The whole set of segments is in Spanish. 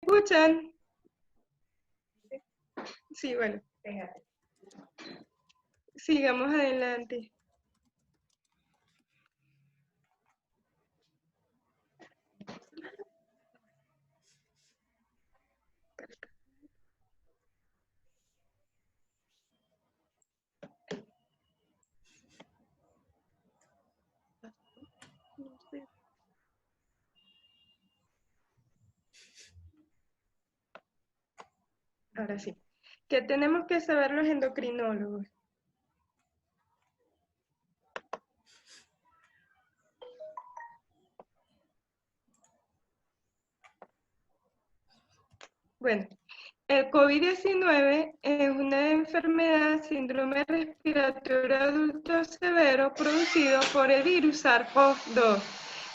escuchan? Sí, bueno. Sigamos adelante. Ahora sí. ¿Qué tenemos que saber los endocrinólogos? Bueno, el COVID-19 es una enfermedad, síndrome respiratorio adulto severo producido por el virus SARS-CoV-2,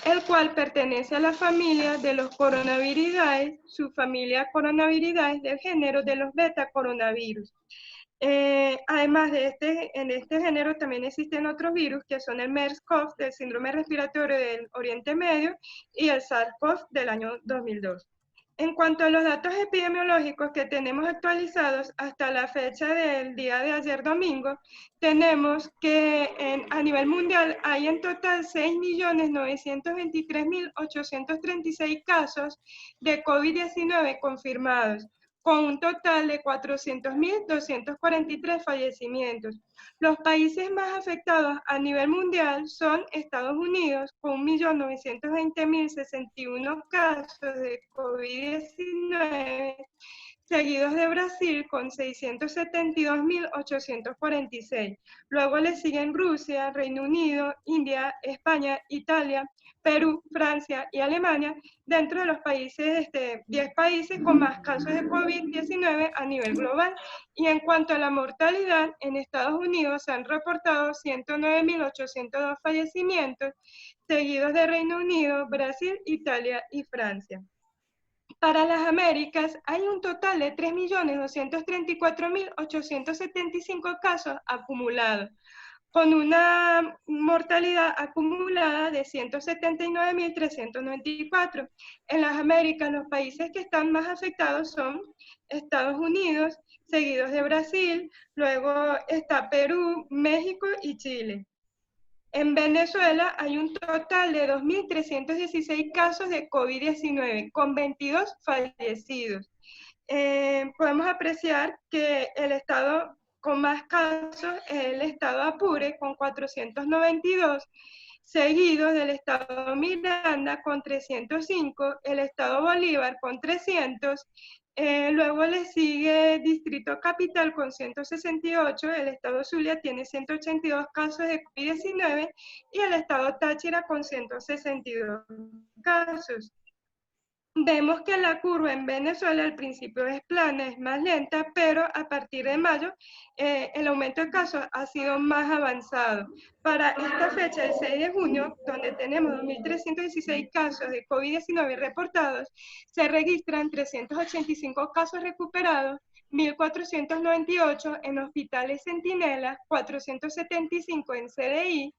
el cual pertenece a la familia de los coronaviridae, subfamilia coronaviridae del género de los beta-coronavirus. Además de en este género también existen otros virus que son el MERS-CoV del síndrome respiratorio del Oriente Medio y el SARS-CoV del año 2002. En cuanto a los datos epidemiológicos que tenemos actualizados hasta la fecha del día de ayer domingo, tenemos que a nivel mundial hay en total 6.923.836 casos de COVID-19 confirmados, con un total de 400.243 fallecimientos. Los países más afectados a nivel mundial son Estados Unidos, con 1.920.061 casos de COVID-19, seguidos de Brasil con 672.846. Luego le siguen Rusia, Reino Unido, India, España, Italia, Perú, Francia y Alemania, dentro de los países, 10 países con más casos de COVID-19 a nivel global. Y en cuanto a la mortalidad, en Estados Unidos se han reportado 109.802 fallecimientos, seguidos de Reino Unido, Brasil, Italia y Francia. Para las Américas hay un total de 3.234.875 casos acumulados, con una mortalidad acumulada de 179.394. En las Américas, los países que están más afectados son Estados Unidos, seguidos de Brasil, luego está Perú, México y Chile. En Venezuela hay un total de 2.316 casos de COVID-19, con 22 fallecidos. Podemos apreciar que el estado con más casos es el estado Apure, con 492, seguido del estado Miranda con 305, el estado Bolívar con 300, luego le sigue Distrito Capital con 168, el estado Zulia tiene 182 casos de COVID-19 y el estado Táchira con 162 casos. Vemos que la curva en Venezuela al principio es plana, es más lenta, pero a partir de mayo el aumento de casos ha sido más avanzado. Para esta fecha, el 6 de junio, donde tenemos 2.316 casos de COVID-19 reportados, se registran 385 casos recuperados, 1.498 en hospitales Centinela, 475 en CDI,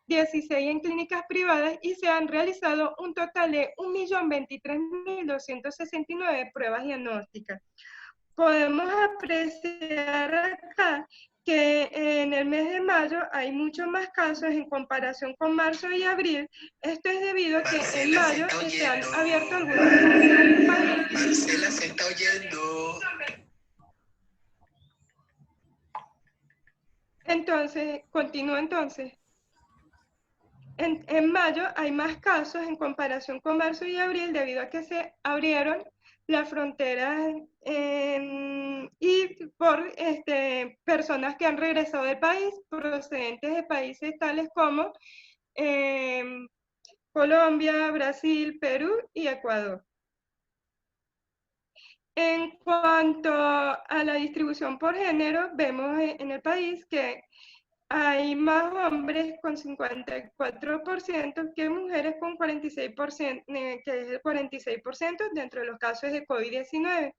16 en clínicas privadas y se han realizado un total de 1.023.269 pruebas diagnósticas. Podemos apreciar acá que en el mes de mayo hay muchos más casos en comparación con marzo y abril. Esto es debido a que en mayo se han abierto algunos centros en el país. Marcela se está oyendo. Entonces, continúo entonces. En mayo hay más casos en comparación con marzo y abril debido a que se abrieron las fronteras y por personas que han regresado del país procedentes de países tales como Colombia, Brasil, Perú y Ecuador. En cuanto a la distribución por género, vemos en el país que hay más hombres con 54% que mujeres con 46%, que es el 46% dentro de los casos de COVID-19.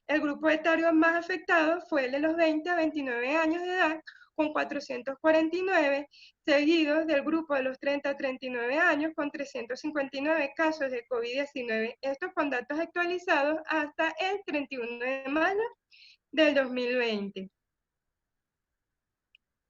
El grupo etario más afectado fue el de los 20 a 29 años de edad, con 449, seguidos del grupo de los 30 a 39 años con 359 casos de COVID-19. Estos con datos actualizados hasta el 31 de mayo del 2020.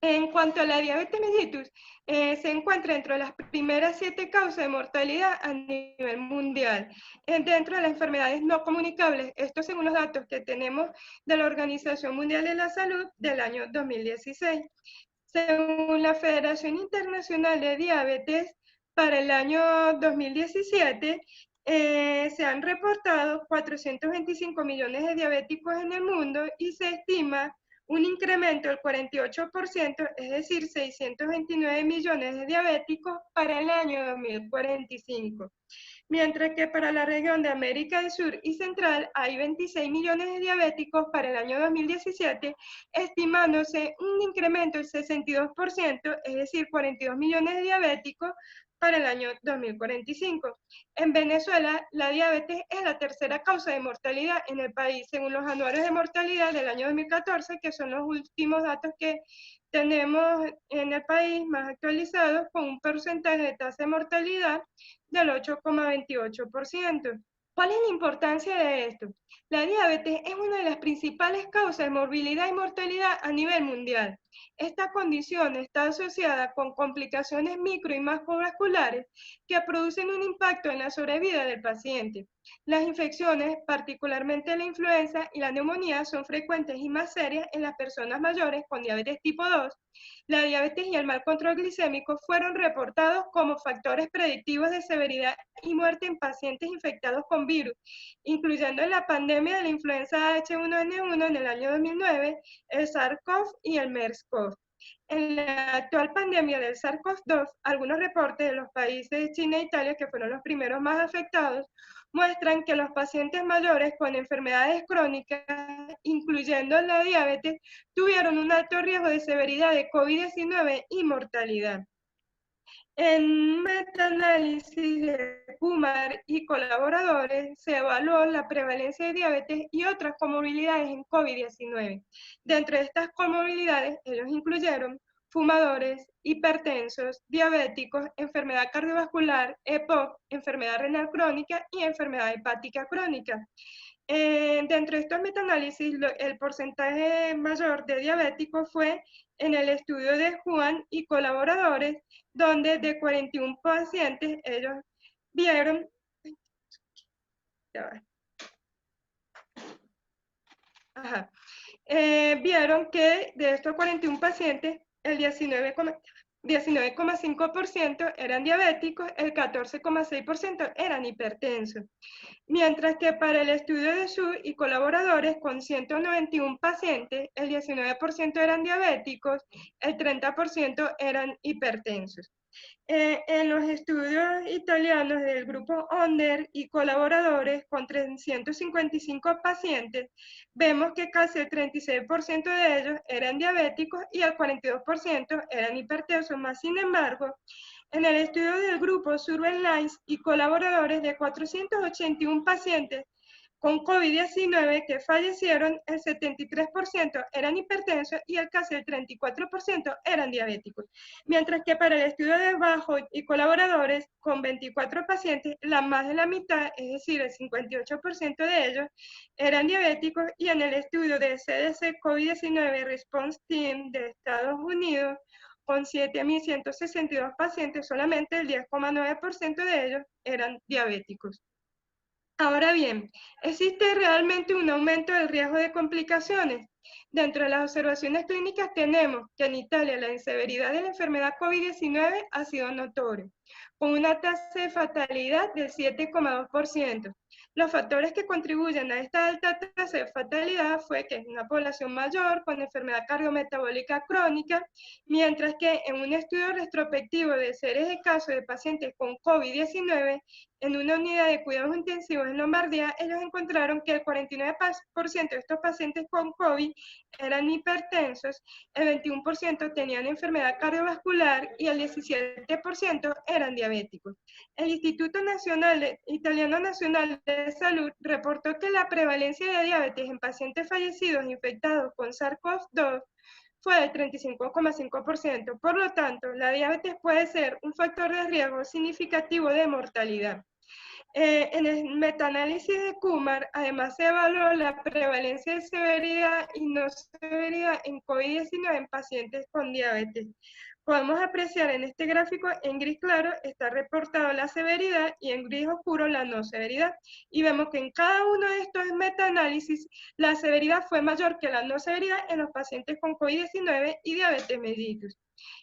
En cuanto a la diabetes mellitus, se encuentra dentro de las primeras 7 causas de mortalidad a nivel mundial. Dentro de las enfermedades no comunicables, esto según los datos que tenemos de la Organización Mundial de la Salud del año 2016. Según la Federación Internacional de Diabetes, para el año 2017, se han reportado 425 millones de diabéticos en el mundo y se estima un incremento del 48%, es decir, 629 millones de diabéticos para el año 2045. Mientras que para la región de América del Sur y Central hay 26 millones de diabéticos para el año 2017, estimándose un incremento del 62%, es decir, 42 millones de diabéticos para el año 2045. En Venezuela, la diabetes es la tercera causa de mortalidad en el país, según los anuarios de mortalidad del año 2014, que son los últimos datos que tenemos en el país más actualizados, con un porcentaje de tasa de mortalidad del 8,28%. ¿Cuál es la importancia de esto? La diabetes es una de las principales causas de morbilidad y mortalidad a nivel mundial. Esta condición está asociada con complicaciones micro y macrovasculares que producen un impacto en la sobrevida del paciente. Las infecciones, particularmente la influenza y la neumonía, son frecuentes y más serias en las personas mayores con diabetes tipo 2. La diabetes y el mal control glicémico fueron reportados como factores predictivos de severidad y muerte en pacientes infectados con virus, incluyendo en la pandemia de la influenza H1N1 en el año 2009, el SARS-CoV y el MERS-CoV. En la actual pandemia del SARS-CoV-2, algunos reportes de los países de China e Italia, que fueron los primeros más afectados, muestran que los pacientes mayores con enfermedades crónicas, incluyendo la diabetes, tuvieron un alto riesgo de severidad de COVID-19 y mortalidad. En un metaanálisis de Kumar y colaboradores se evaluó la prevalencia de diabetes y otras comorbilidades en COVID-19. Dentro de estas comorbilidades, ellos incluyeron fumadores, hipertensos, diabéticos, enfermedad cardiovascular, EPOC, enfermedad renal crónica y enfermedad hepática crónica. Dentro de estos metaanálisis, el porcentaje mayor de diabéticos fue en el estudio de Juan y colaboradores, donde de 41 pacientes ellos vieron, vieron que de estos 41 pacientes, el 19,5% eran diabéticos, el 14,6% eran hipertensos. Mientras que para el estudio de Xu y colaboradores, con 191 pacientes, el 19% eran diabéticos, el 30% eran hipertensos. En los estudios italianos del grupo Onder y colaboradores con 355 pacientes, vemos que casi el 36% de ellos eran diabéticos y el 42% eran hipertensos. Más sin embargo, en el estudio del grupo Survey Lines y colaboradores de 481 pacientes con COVID-19 que fallecieron, el 73% eran hipertensos y casi el 34% eran diabéticos. Mientras que para el estudio de Bajo y colaboradores, con 24 pacientes, la más de la mitad, es decir, el 58% de ellos, eran diabéticos, y en el estudio de CDC COVID-19 Response Team de Estados Unidos, con 7.162 pacientes, solamente el 10,9% de ellos eran diabéticos. Ahora bien, ¿existe realmente un aumento del riesgo de complicaciones? Dentro de las observaciones clínicas tenemos que en Italia la severidad de la enfermedad COVID-19 ha sido notoria, con una tasa de fatalidad del 7,2%. Los factores que contribuyen a esta alta tasa de fatalidad fue que es una población mayor con enfermedad cardiometabólica crónica, mientras que en un estudio retrospectivo de series de casos de pacientes con COVID-19 en una unidad de cuidados intensivos en Lombardía, ellos encontraron que el 49% de estos pacientes con COVID eran hipertensos, el 21% tenían enfermedad cardiovascular y el 17% eran diabéticos. El Instituto Italiano Nacional de Salud reportó que la prevalencia de diabetes en pacientes fallecidos infectados con SARS-CoV-2 fue del 35,5%. Por lo tanto, la diabetes puede ser un factor de riesgo significativo de mortalidad. En el metaanálisis de Kumar, además se evaluó la prevalencia de severidad y no severidad en COVID-19 en pacientes con diabetes. Podemos apreciar en este gráfico, en gris claro está reportado la severidad y en gris oscuro la no severidad. Y vemos que en cada uno de estos metaanálisis la severidad fue mayor que la no severidad en los pacientes con COVID-19 y diabetes mellitus.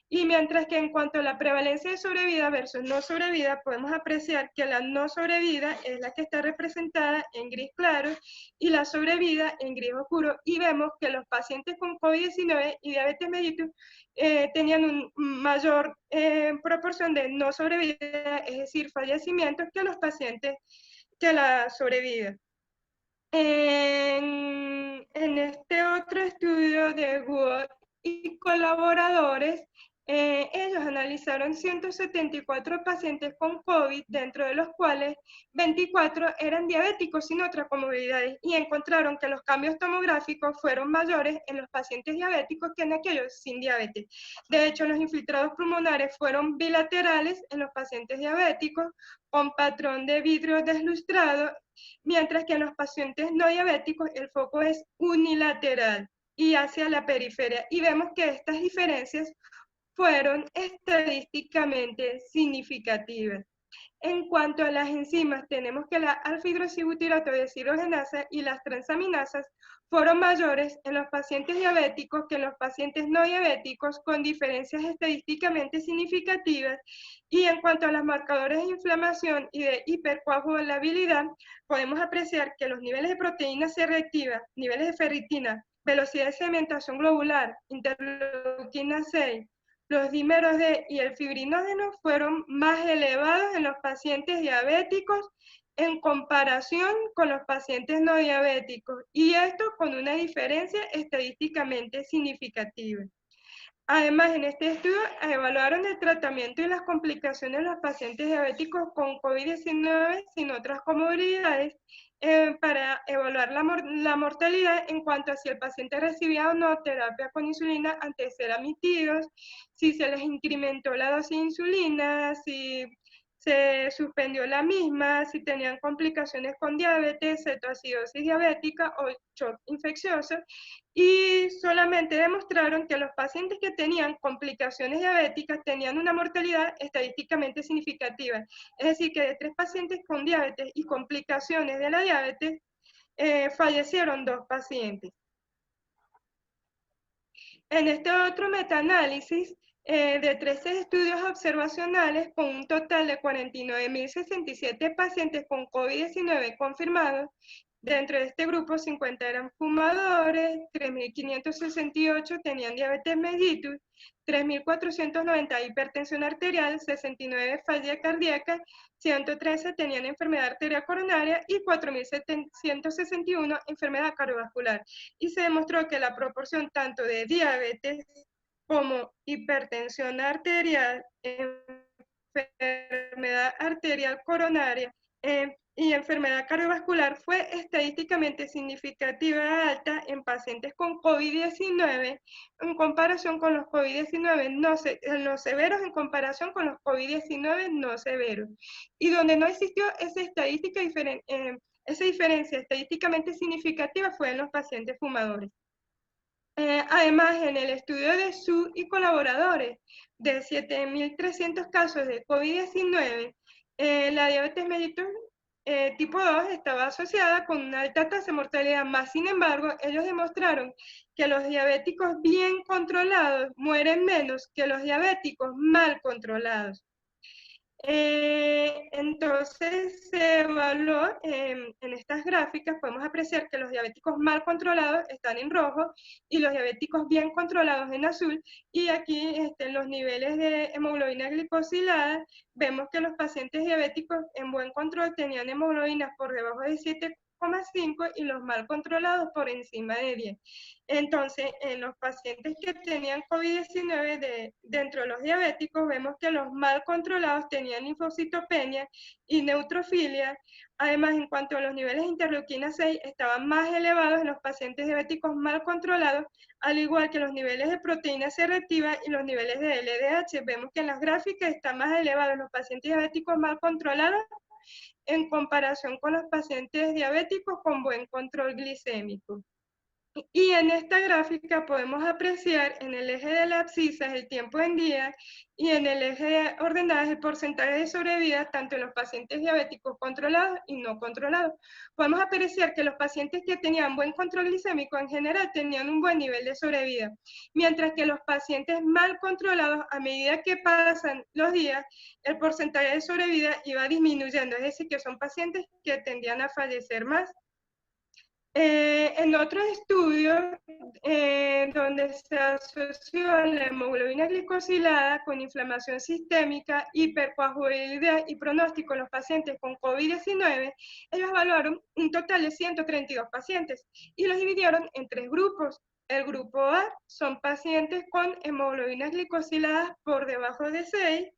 Y mientras que en cuanto a la prevalencia de sobrevida versus no sobrevida, podemos apreciar que la no sobrevida es la que está representada en gris claro y la sobrevida en gris oscuro. Y vemos que los pacientes con COVID-19 y diabetes mellitus tenían una mayor proporción de no sobrevida, es decir, fallecimientos, que los pacientes que la sobrevida. En este otro estudio de Wood y colaboradores, ellos analizaron 174 pacientes con COVID, dentro de los cuales 24 eran diabéticos sin otras comorbilidades, y encontraron que los cambios tomográficos fueron mayores en los pacientes diabéticos que en aquellos sin diabetes. De hecho, los infiltrados pulmonares fueron bilaterales en los pacientes diabéticos, con patrón de vidrio deslustrado, mientras que en los pacientes no diabéticos el foco es unilateral y hacia la periferia. Y vemos que estas diferencias fueron estadísticamente significativas. En cuanto a las enzimas, tenemos que la alfa-hidroxibutirato deshidrogenasa y las transaminasas fueron mayores en los pacientes diabéticos que en los pacientes no diabéticos, con diferencias estadísticamente significativas. Y en cuanto a los marcadores de inflamación y de hipercoagulabilidad, podemos apreciar que los niveles de proteína C reactiva, niveles de ferritina, velocidad de sedimentación globular, interleuquina 6, los dímeros D y el fibrinógeno fueron más elevados en los pacientes diabéticos en comparación con los pacientes no diabéticos, y esto con una diferencia estadísticamente significativa. Además, en este estudio evaluaron el tratamiento y las complicaciones de los pacientes diabéticos con COVID-19 sin otras comorbilidades, para evaluar la mortalidad en cuanto a si el paciente recibía o no terapia con insulina antes de ser admitidos, si se les incrementó la dosis de insulina, si se suspendió la misma, si tenían complicaciones con diabetes, cetoacidosis diabética o shock infeccioso, y solamente demostraron que los pacientes que tenían complicaciones diabéticas tenían una mortalidad estadísticamente significativa. Es decir, que de 3 pacientes con diabetes y complicaciones de la diabetes, fallecieron 2 pacientes. En este otro metaanálisis, de 13 estudios observacionales con un total de 49.067 pacientes con COVID-19 confirmados, dentro de este grupo 50 eran fumadores, 3.568 tenían diabetes mellitus, 3.490 hipertensión arterial, 69 falla cardíaca, 113 tenían enfermedad arterial coronaria y 4.761 enfermedad cardiovascular. Y se demostró que la proporción tanto de diabetes como hipertensión arterial, enfermedad arterial coronaria y enfermedad cardiovascular fue estadísticamente significativa alta en pacientes con COVID-19 en comparación con los COVID-19 los severos en comparación con los COVID-19 no severos. Y donde no existió esa esa diferencia estadísticamente significativa fue en los pacientes fumadores. Además, en el estudio de Su y colaboradores de 7.300 casos de COVID-19, la diabetes mellitus tipo 2 estaba asociada con una alta tasa de mortalidad, más sin embargo, ellos demostraron que los diabéticos bien controlados mueren menos que los diabéticos mal controlados. Entonces se evaluó en estas gráficas, podemos apreciar que los diabéticos mal controlados están en rojo y los diabéticos bien controlados en azul, y aquí los niveles de hemoglobina glicosilada, vemos que los pacientes diabéticos en buen control tenían hemoglobinas por debajo de 7 6,5 y los mal controlados por encima de 10. Entonces, en los pacientes que tenían COVID-19, dentro de los diabéticos, vemos que los mal controlados tenían linfocitopenia y neutrofilia. Además, en cuanto a los niveles de interleuquina 6, estaban más elevados en los pacientes diabéticos mal controlados, al igual que los niveles de proteína C reactiva y los niveles de LDH. Vemos que en las gráficas están más elevados en los pacientes diabéticos mal controlados en comparación con los pacientes diabéticos con buen control glicémico. Y en esta gráfica podemos apreciar en el eje de la abscisa el tiempo en día y en el eje de ordenadas el porcentaje de sobrevida tanto en los pacientes diabéticos controlados y no controlados. Podemos apreciar que los pacientes que tenían buen control glicémico en general tenían un buen nivel de sobrevida, mientras que los pacientes mal controlados, a medida que pasan los días, el porcentaje de sobrevida iba disminuyendo, es decir, que son pacientes que tendían a fallecer más. En otros estudios, donde se asoció la hemoglobina glicosilada con inflamación sistémica, hipercoagulabilidad y pronóstico en los pacientes con COVID-19, ellos evaluaron un total de 132 pacientes y los dividieron en 3 grupos. El grupo A son pacientes con hemoglobinas glicosiladas por debajo de 6,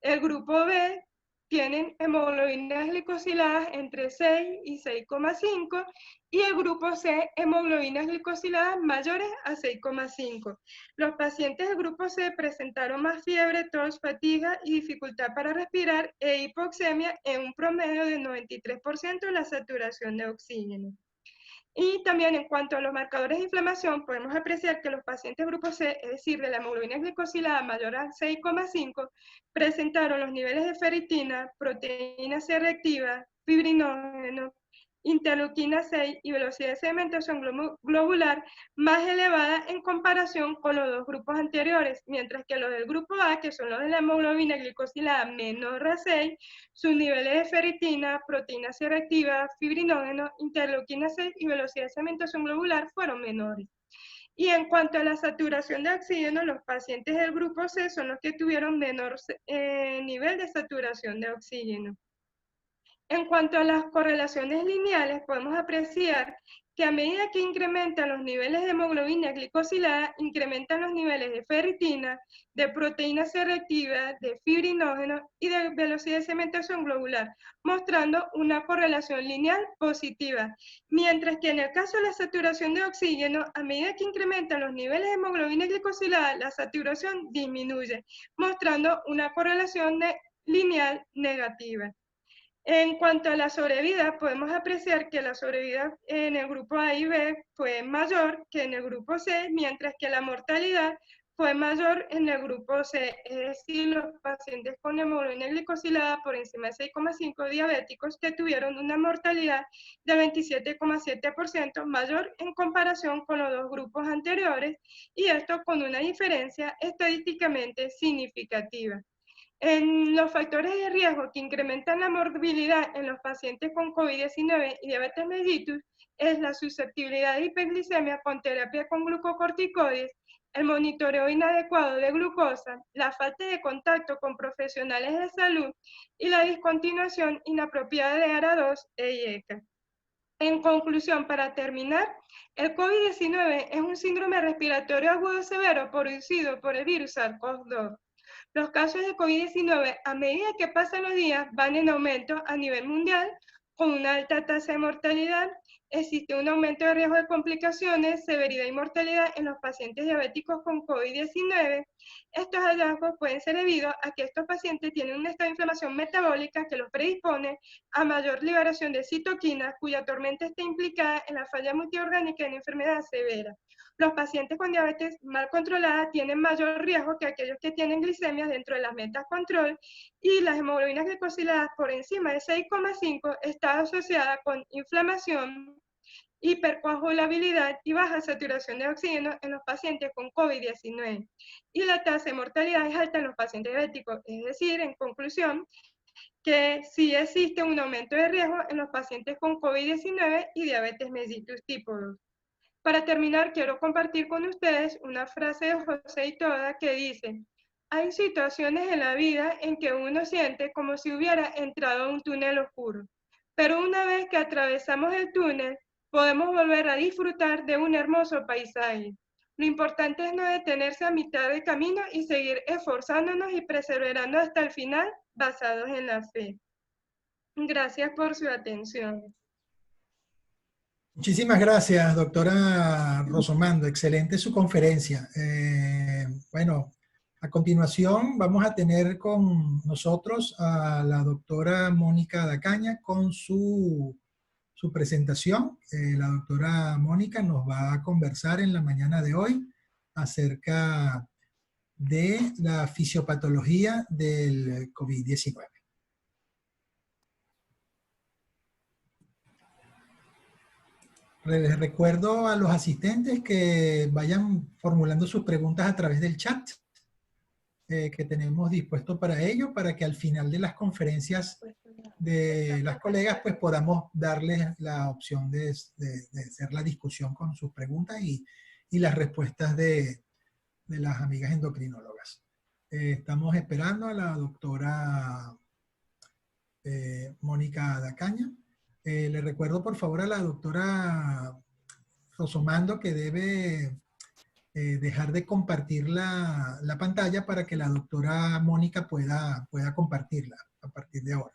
el grupo B tienen hemoglobinas glicosiladas entre 6 y 6,5 y el grupo C, hemoglobinas glicosiladas mayores a 6,5. Los pacientes del grupo C presentaron más fiebre, tos, fatiga y dificultad para respirar e hipoxemia en un promedio de 93% de la saturación de oxígeno. Y también en cuanto a los marcadores de inflamación, podemos apreciar que los pacientes grupo C, es decir, de la hemoglobina glicosilada mayor a 6,5, presentaron los niveles de ferritina, proteína C reactiva, fibrinógeno, interleuquina 6 y velocidad de sedimentación globular más elevada en comparación con los dos grupos anteriores, mientras que los del grupo A, que son los de la hemoglobina glicosilada menor a 6, sus niveles de ferritina, proteína C reactiva, fibrinógeno, interleuquina 6 y velocidad de sedimentación globular fueron menores. Y en cuanto a la saturación de oxígeno, los pacientes del grupo C son los que tuvieron menor nivel de saturación de oxígeno. En cuanto a las correlaciones lineales, podemos apreciar que a medida que incrementan los niveles de hemoglobina glicosilada, incrementan los niveles de ferritina, de proteína C reactiva, de fibrinógeno y de velocidad de sedimentación globular, mostrando una correlación lineal positiva. Mientras que en el caso de la saturación de oxígeno, a medida que incrementan los niveles de hemoglobina glicosilada, la saturación disminuye, mostrando una correlación lineal negativa. En cuanto a la sobrevida, podemos apreciar que la sobrevida en el grupo A y B fue mayor que en el grupo C, mientras que la mortalidad fue mayor en el grupo C, es decir, los pacientes con hemoglobina glicosilada por encima de 6,5 diabéticos que tuvieron una mortalidad de 27,7% mayor en comparación con los dos grupos anteriores, y esto con una diferencia estadísticamente significativa. En los factores de riesgo que incrementan la morbilidad en los pacientes con COVID-19 y diabetes mellitus es la susceptibilidad de hiperglicemia con terapia con glucocorticoides, el monitoreo inadecuado de glucosa, la falta de contacto con profesionales de salud y la discontinuación inapropiada de ARA2 e IECA. En conclusión, para terminar, el COVID-19 es un síndrome respiratorio agudo severo producido por el virus SARS-CoV-2. Los casos de COVID-19, a medida que pasan los días, van en aumento a nivel mundial, con una alta tasa de mortalidad. Existe un aumento de riesgo de complicaciones, severidad y mortalidad en los pacientes diabéticos con COVID-19. Estos hallazgos pueden ser debido a que estos pacientes tienen un estado de inflamación metabólica que los predispone a mayor liberación de citoquinas, cuya tormenta está implicada en la falla multiorgánica en una enfermedad severa. Los pacientes con diabetes mal controlada tienen mayor riesgo que aquellos que tienen glicemias dentro de las metas control, y las hemoglobinas glicosiladas por encima de 6,5 está asociada con inflamación, hipercoagulabilidad y baja saturación de oxígeno en los pacientes con COVID-19. Y la tasa de mortalidad es alta en los pacientes diabéticos, es decir, en conclusión, que sí existe un aumento de riesgo en los pacientes con COVID-19 y diabetes mellitus tipo 2. Para terminar, quiero compartir con ustedes una frase de José Itoda que dice: hay situaciones en la vida en que uno siente como si hubiera entrado a un túnel oscuro, pero una vez que atravesamos el túnel, podemos volver a disfrutar de un hermoso paisaje. Lo importante es no detenerse a mitad de camino y seguir esforzándonos y perseverando hasta el final, basados en la fe. Gracias por su atención. Muchísimas gracias, doctora Rosomando. Excelente su conferencia. Bueno, a continuación vamos a tener con nosotros a la doctora Mónica Dacaña con su presentación. La doctora Mónica nos va a conversar en la mañana de hoy acerca de la fisiopatología del COVID-19. Les recuerdo a los asistentes que vayan formulando sus preguntas a través del chat que tenemos dispuesto para ello, para que al final de las conferencias de las colegas pues podamos darles la opción de hacer la discusión con sus preguntas y las respuestas de las amigas endocrinólogas. Estamos esperando a la doctora Mónica Dacaña. Le recuerdo por favor a la doctora Rosomando que debe dejar de compartir la pantalla para que la doctora Mónica pueda compartirla a partir de ahora.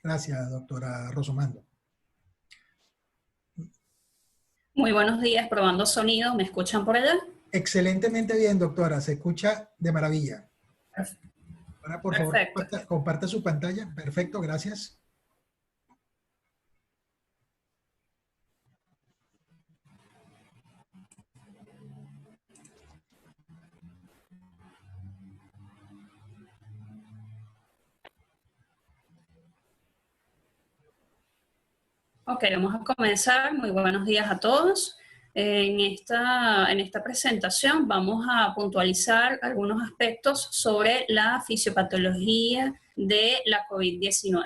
Gracias, doctora Rosomando. Muy buenos días, probando sonido. ¿Me escuchan por allá? Excelentemente bien, doctora. Se escucha de maravilla. Perfecto. Ahora, por favor, comparta su pantalla. Perfecto, gracias. Ok, vamos a comenzar. Muy buenos días a todos. En esta presentación vamos a puntualizar algunos aspectos sobre la fisiopatología de la COVID-19.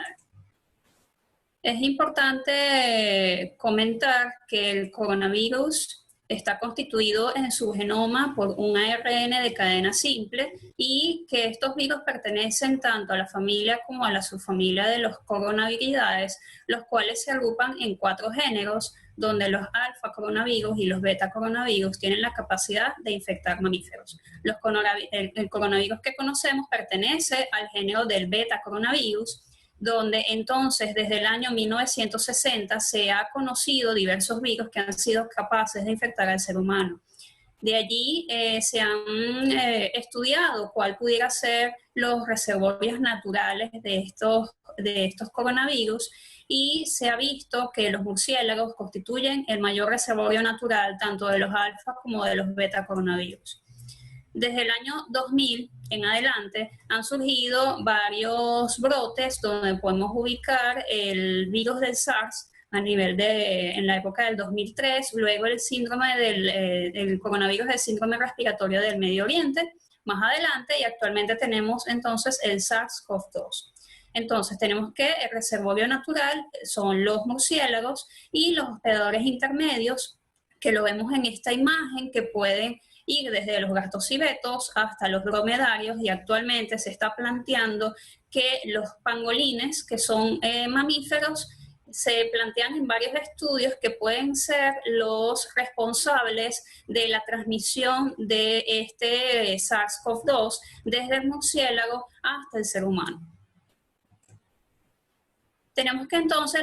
Es importante comentar que el coronavirus está constituido en su genoma por un ARN de cadena simple y que estos virus pertenecen tanto a la familia como a la subfamilia de los coronaviridaes, los cuales se agrupan en 4 géneros, donde los alfa coronavirus y los beta coronavirus tienen la capacidad de infectar mamíferos. El coronavirus que conocemos pertenece al género del beta coronavirus, donde entonces desde el año 1960 se ha conocido diversos virus que han sido capaces de infectar al ser humano. De allí se han estudiado cuál pudiera ser los reservorios naturales de estos coronavirus y se ha visto que los murciélagos constituyen el mayor reservorio natural tanto de los alfa como de los beta coronavirus. Desde el año 2000 en adelante han surgido varios brotes donde podemos ubicar el virus del SARS en la época del 2003, luego el síndrome del coronavirus del síndrome respiratorio del Medio Oriente, más adelante, y actualmente tenemos entonces el SARS-CoV-2. Entonces tenemos que el reservorio natural son los murciélagos y los hospedadores intermedios, que lo vemos en esta imagen, que pueden ir desde los gastocibetos hasta los dromedarios, y actualmente se está planteando que los pangolines, que son mamíferos, se plantean en varios estudios que pueden ser los responsables de la transmisión de este SARS-CoV-2 desde el murciélago hasta el ser humano. Tenemos que entonces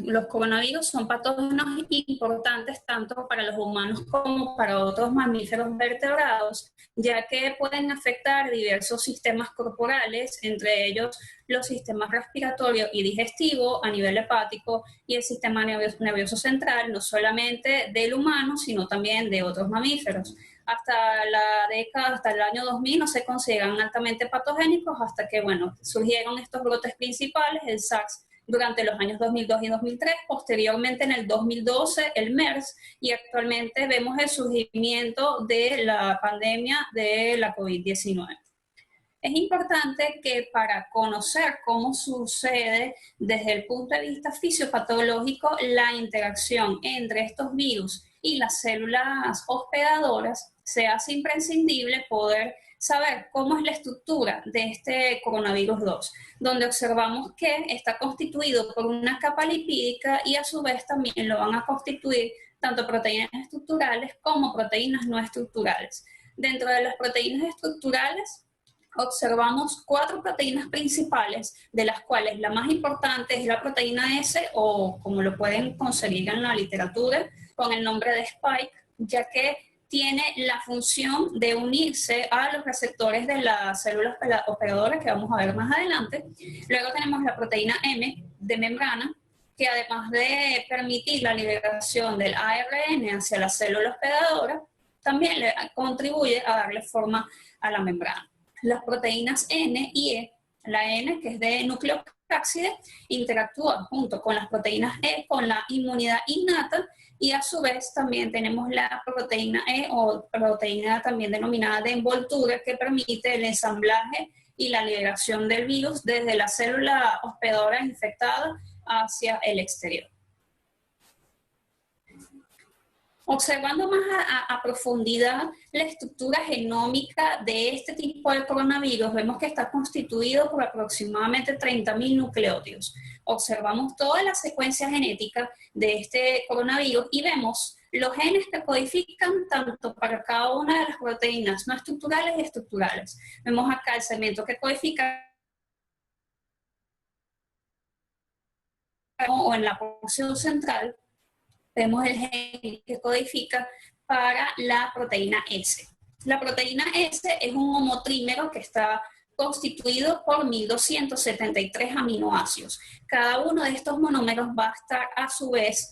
los coronavirus son patógenos importantes tanto para los humanos como para otros mamíferos vertebrados, ya que pueden afectar diversos sistemas corporales, entre ellos los sistemas respiratorio y digestivo a nivel hepático y el sistema nervioso central, no solamente del humano, sino también de otros mamíferos. Hasta el año 2000 no se consideran altamente patogénicos hasta que, bueno, surgieron estos brotes principales, el SARS durante los años 2002 y 2003, posteriormente en el 2012 el MERS, y actualmente vemos el surgimiento de la pandemia de la COVID-19. Es importante que para conocer cómo sucede desde el punto de vista fisiopatológico la interacción entre estos virus y las células hospedadoras, se hace imprescindible poder saber cómo es la estructura de este coronavirus 2, donde observamos que está constituido por una capa lipídica y a su vez también lo van a constituir tanto proteínas estructurales como proteínas no estructurales. Dentro de las proteínas estructurales observamos 4 proteínas principales, de las cuales la más importante es la proteína S, o como lo pueden conseguir en la literatura, con el nombre de Spike, ya que tiene la función de unirse a los receptores de las células operadoras que vamos a ver más adelante. Luego tenemos la proteína M de membrana, que además de permitir la liberación del ARN hacia la célula hospedadora, también le contribuye a darle forma a la membrana. Las proteínas N y E, la N, que es de nucleocápside, interactúa junto con las proteínas E con la inmunidad innata, y a su vez también tenemos la proteína E, o proteína también denominada de envoltura, que permite el ensamblaje y la liberación del virus desde la célula hospedadora infectada hacia el exterior. Observando más a profundidad la estructura genómica de este tipo de coronavirus, vemos que está constituido por aproximadamente 30.000 nucleótidos. Observamos toda la secuencia genética de este coronavirus y vemos los genes que codifican tanto para cada una de las proteínas no estructurales y estructurales. Vemos acá el segmento que codifica, o en la porción central, vemos el gen que codifica para la proteína S. La proteína S es un homotrímero que está constituido por 1273 aminoácidos. Cada uno de estos monómeros va a estar a su vez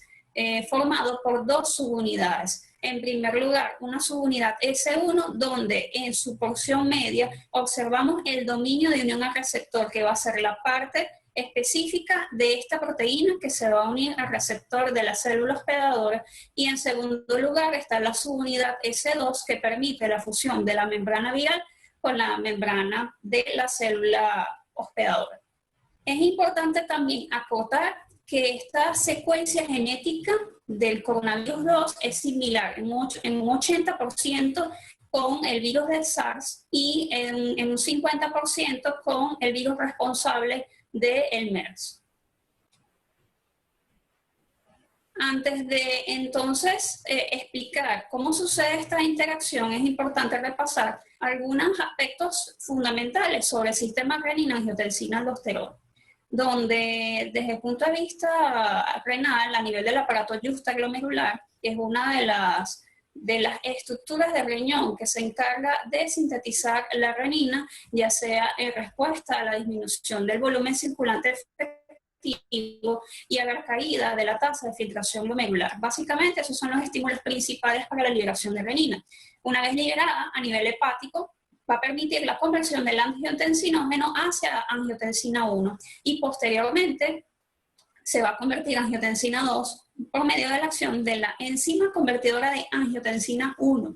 formado por 2 subunidades. En primer lugar, una subunidad S1, donde en su porción media observamos el dominio de unión al receptor, que va a ser la parte específica de esta proteína que se va a unir al receptor de la célula hospedadora, y en segundo lugar está la subunidad S2, que permite la fusión de la membrana viral con la membrana de la célula hospedadora. Es importante también acotar que esta secuencia genética del coronavirus 2 es similar en un 80% con el virus del SARS y en un 50% con el virus responsable del MERS. Antes de entonces explicar cómo sucede esta interacción, es importante repasar algunos aspectos fundamentales sobre el sistema renina-angiotensina-aldosterona, donde desde el punto de vista renal, a nivel del aparato juxtaglomerular, es una de las estructuras del riñón que se encarga de sintetizar la renina, ya sea en respuesta a la disminución del volumen circulante efectivo y a la caída de la tasa de filtración glomerular. Básicamente, esos son los estímulos principales para la liberación de renina. Una vez liberada a nivel hepático, va a permitir la conversión del angiotensinógeno hacia angiotensina 1 y posteriormente se va a convertir en angiotensina 2 por medio de la acción de la enzima convertidora de angiotensina 1.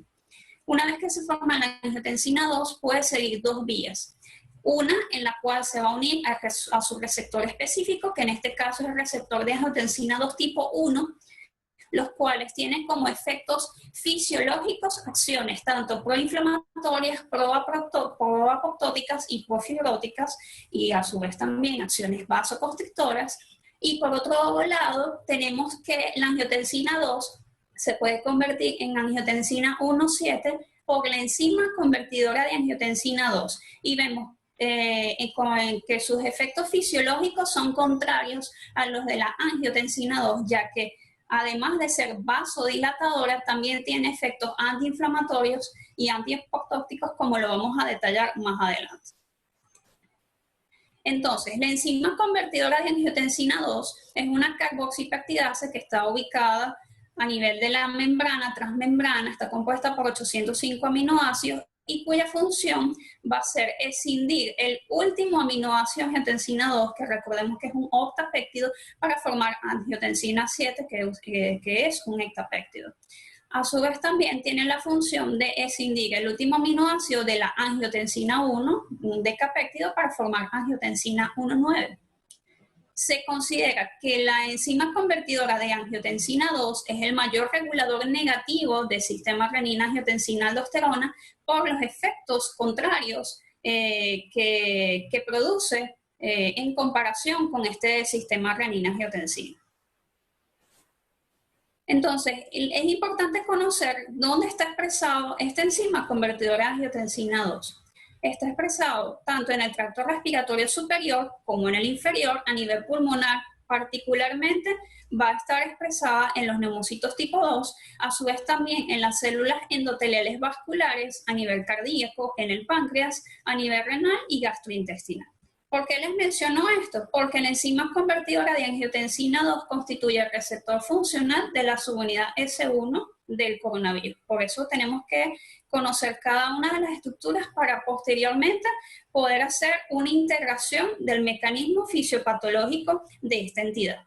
Una vez que se forma la angiotensina 2, puede seguir 2 vías. Una en la cual se va a unir a su receptor específico, que en este caso es el receptor de angiotensina 2 tipo 1, los cuales tienen como efectos fisiológicos acciones tanto proinflamatorias, proapoptóticas y profibróticas, y a su vez también acciones vasoconstrictoras. Y por otro lado, tenemos que la angiotensina 2 se puede convertir en angiotensina 1,7 por la enzima convertidora de angiotensina 2. Y vemos que sus efectos fisiológicos son contrarios a los de la angiotensina 2, ya que además de ser vasodilatadora, también tiene efectos antiinflamatorios y antiapoptóticos, como lo vamos a detallar más adelante. Entonces, la enzima convertidora de angiotensina 2 es una carboxipeptidasa que está ubicada a nivel de la membrana, transmembrana, está compuesta por 805 aminoácidos y cuya función va a ser escindir el último aminoácido angiotensina 2, que recordemos que es un octapéptido, para formar angiotensina 7, que es un hectapéptido. A su vez también tiene la función de escindir el último aminoácido de la angiotensina 1, un decapéptido, para formar angiotensina 1,9. se considera que la enzima convertidora de angiotensina 2 es el mayor regulador negativo del sistema renina-angiotensina-aldosterona por los efectos contrarios que produce en comparación con este sistema renina-angiotensina. Entonces, es importante conocer dónde está expresado esta enzima convertidora de angiotensina 2. Está expresado tanto en el tracto respiratorio superior como en el inferior a nivel pulmonar. Particularmente va a estar expresada en los neumocitos tipo 2, a su vez también en las células endoteliales vasculares a nivel cardíaco, en el páncreas, a nivel renal y gastrointestinal. ¿Por qué les menciono esto? Porque la enzima convertidora de angiotensina 2 constituye el receptor funcional de la subunidad S1 del coronavirus. Por eso tenemos que conocer cada una de las estructuras para posteriormente poder hacer una integración del mecanismo fisiopatológico de esta entidad.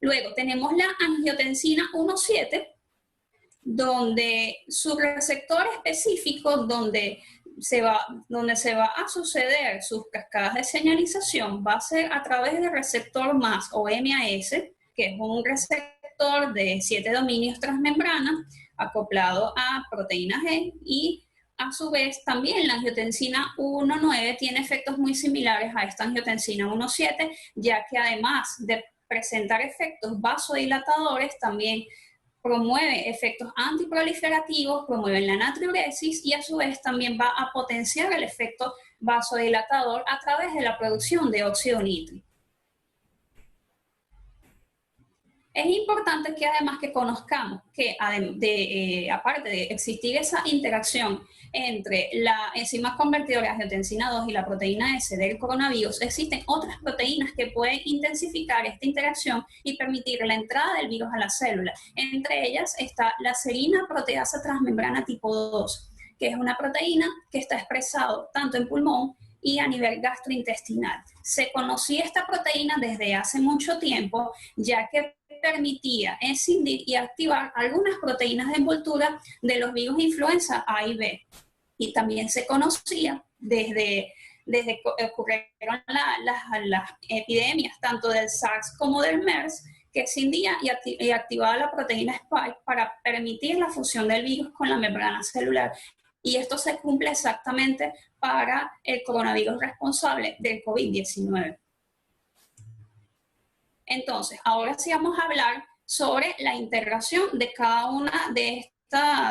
Luego tenemos la angiotensina 1,7, donde su receptor específico, donde se va a suceder sus cascadas de señalización, va a ser a través del receptor MAS o MAS, que es un receptor de 7 dominios transmembrana acoplado a proteína G, y a su vez también la angiotensina 1,9 tiene efectos muy similares a esta angiotensina 1,7, ya que además de presentar efectos vasodilatadores, también promueve efectos antiproliferativos, promueve la natriuresis y a su vez también va a potenciar el efecto vasodilatador a través de la producción de óxido nítrico. Es importante que además que conozcamos que aparte de existir esa interacción entre la enzima convertidora de angiotensina 2 y la proteína S del coronavirus, existen otras proteínas que pueden intensificar esta interacción y permitir la entrada del virus a la célula. Entre ellas está la serina proteasa transmembrana tipo 2, que es una proteína que está expresado tanto en pulmón y a nivel gastrointestinal. Se conocía esta proteína desde hace mucho tiempo, ya que permitía escindir y activar algunas proteínas de envoltura de los virus de influenza A y B. Y también se conocía desde que ocurrieron las epidemias, tanto del SARS como del MERS, que escindía y activaba la proteína Spike para permitir la fusión del virus con la membrana celular. Y esto se cumple exactamente para el coronavirus responsable del COVID-19. Entonces, ahora sí vamos a hablar sobre la integración de cada una de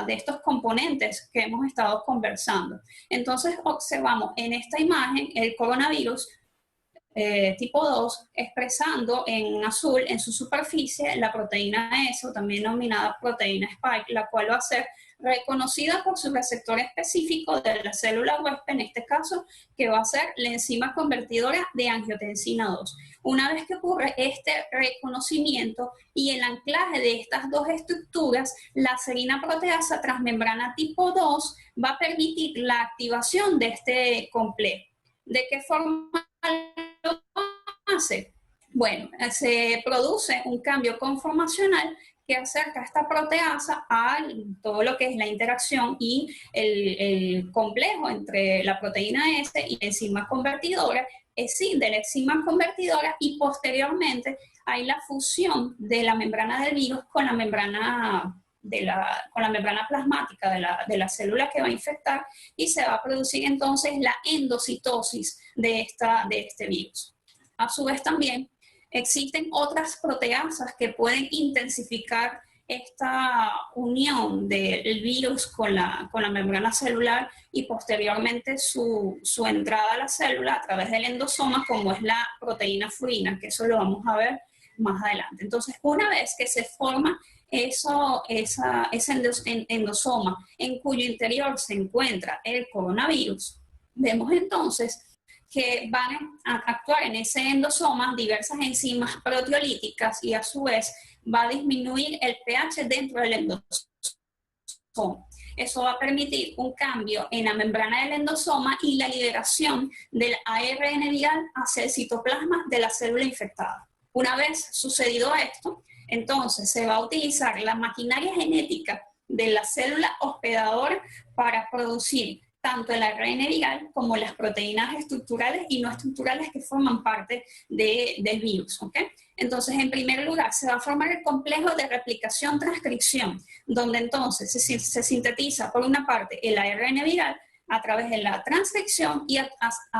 estos componentes que hemos estado conversando. Entonces, observamos en esta imagen el coronavirus tipo 2 expresando en azul en su superficie la proteína S, o también denominada proteína Spike, la cual va a ser reconocida por su receptor específico de la célula huésped, en este caso, que va a ser la enzima convertidora de angiotensina 2. Una vez que ocurre este reconocimiento y el anclaje de estas dos estructuras, la serina proteasa transmembrana tipo 2 va a permitir la activación de este complejo. ¿De qué forma lo hace? Bueno, se produce un cambio conformacional que acerca a esta proteasa a todo lo que es la interacción y el complejo entre la proteína S y la enzima convertidora, escinde la enzima convertidora y posteriormente hay la fusión de la membrana del virus con la membrana plasmática de la célula que va a infectar, y se va a producir entonces la endocitosis de este virus. A su vez también existen otras proteasas que pueden intensificar esta unión del virus con la membrana celular y posteriormente su entrada a la célula a través del endosoma, como es la proteína furina, que eso lo vamos a ver más adelante. Entonces, una vez que se forma ese endosoma en cuyo interior se encuentra el coronavirus, vemos entonces que van a actuar en ese endosoma diversas enzimas proteolíticas y a su vez va a disminuir el pH dentro del endosoma. Eso va a permitir un cambio en la membrana del endosoma y la liberación del ARN viral hacia el citoplasma de la célula infectada. Una vez sucedido esto, entonces se va a utilizar la maquinaria genética de la célula hospedadora para producir tanto el ARN viral como las proteínas estructurales y no estructurales que forman parte del virus, ¿ok? Entonces, en primer lugar, se va a formar el complejo de replicación-transcripción, donde entonces se sintetiza, por una parte, el ARN viral a través de la transcripción y a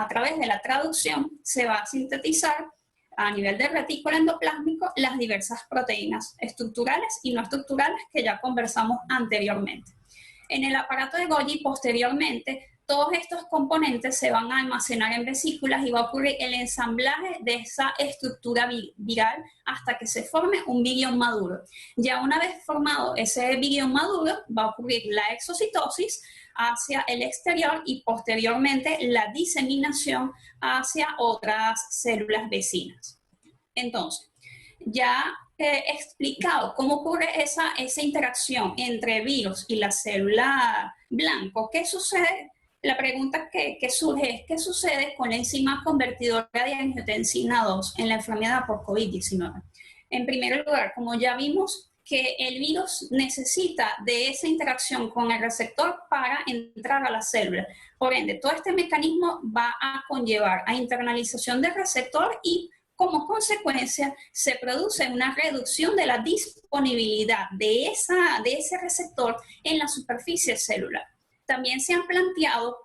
través de la traducción se va a sintetizar a nivel de retículo endoplásmico las diversas proteínas estructurales y no estructurales que ya conversamos anteriormente. En el aparato de Golgi, posteriormente, todos estos componentes se van a almacenar en vesículas y va a ocurrir el ensamblaje de esa estructura viral hasta que se forme un virión maduro. Ya una vez formado ese virión maduro, va a ocurrir la exocitosis hacia el exterior y posteriormente la diseminación hacia otras células vecinas. Entonces, ya he explicado cómo ocurre esa interacción entre virus y la célula blanco. ¿Qué sucede? La pregunta que surge es: ¿qué sucede con la enzima convertidora de angiotensina 2 en la enfermedad por COVID-19? En primer lugar, como ya vimos, que el virus necesita de esa interacción con el receptor para entrar a la célula. Por ende, todo este mecanismo va a conllevar a internalización del receptor y como consecuencia se produce una reducción de la disponibilidad de ese receptor en la superficie celular. También se han planteado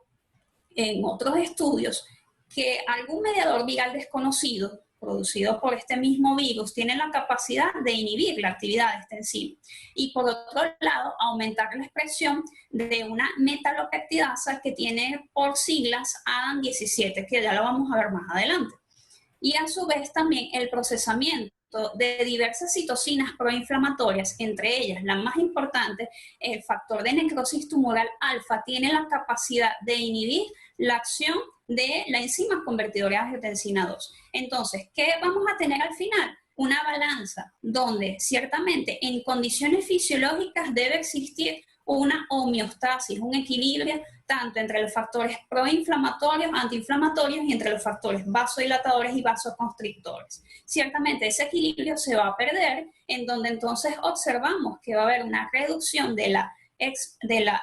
en otros estudios que algún mediador viral desconocido producido por este mismo virus tiene la capacidad de inhibir la actividad de esta enzima y por otro lado aumentar la expresión de una metalopeptidasa que tiene por siglas ADAM17, que ya lo vamos a ver más adelante. Y a su vez también el procesamiento de diversas citocinas proinflamatorias, entre ellas la más importante, el factor de necrosis tumoral alfa, tiene la capacidad de inhibir la acción de la enzima convertidora de angiotensina 2. Entonces, ¿qué vamos a tener al final? Una balanza donde ciertamente en condiciones fisiológicas debe existir una homeostasis, un equilibrio tanto entre los factores proinflamatorios, antiinflamatorios y entre los factores vasodilatadores y vasoconstrictores. Ciertamente ese equilibrio se va a perder, en donde entonces observamos que va a haber una reducción de la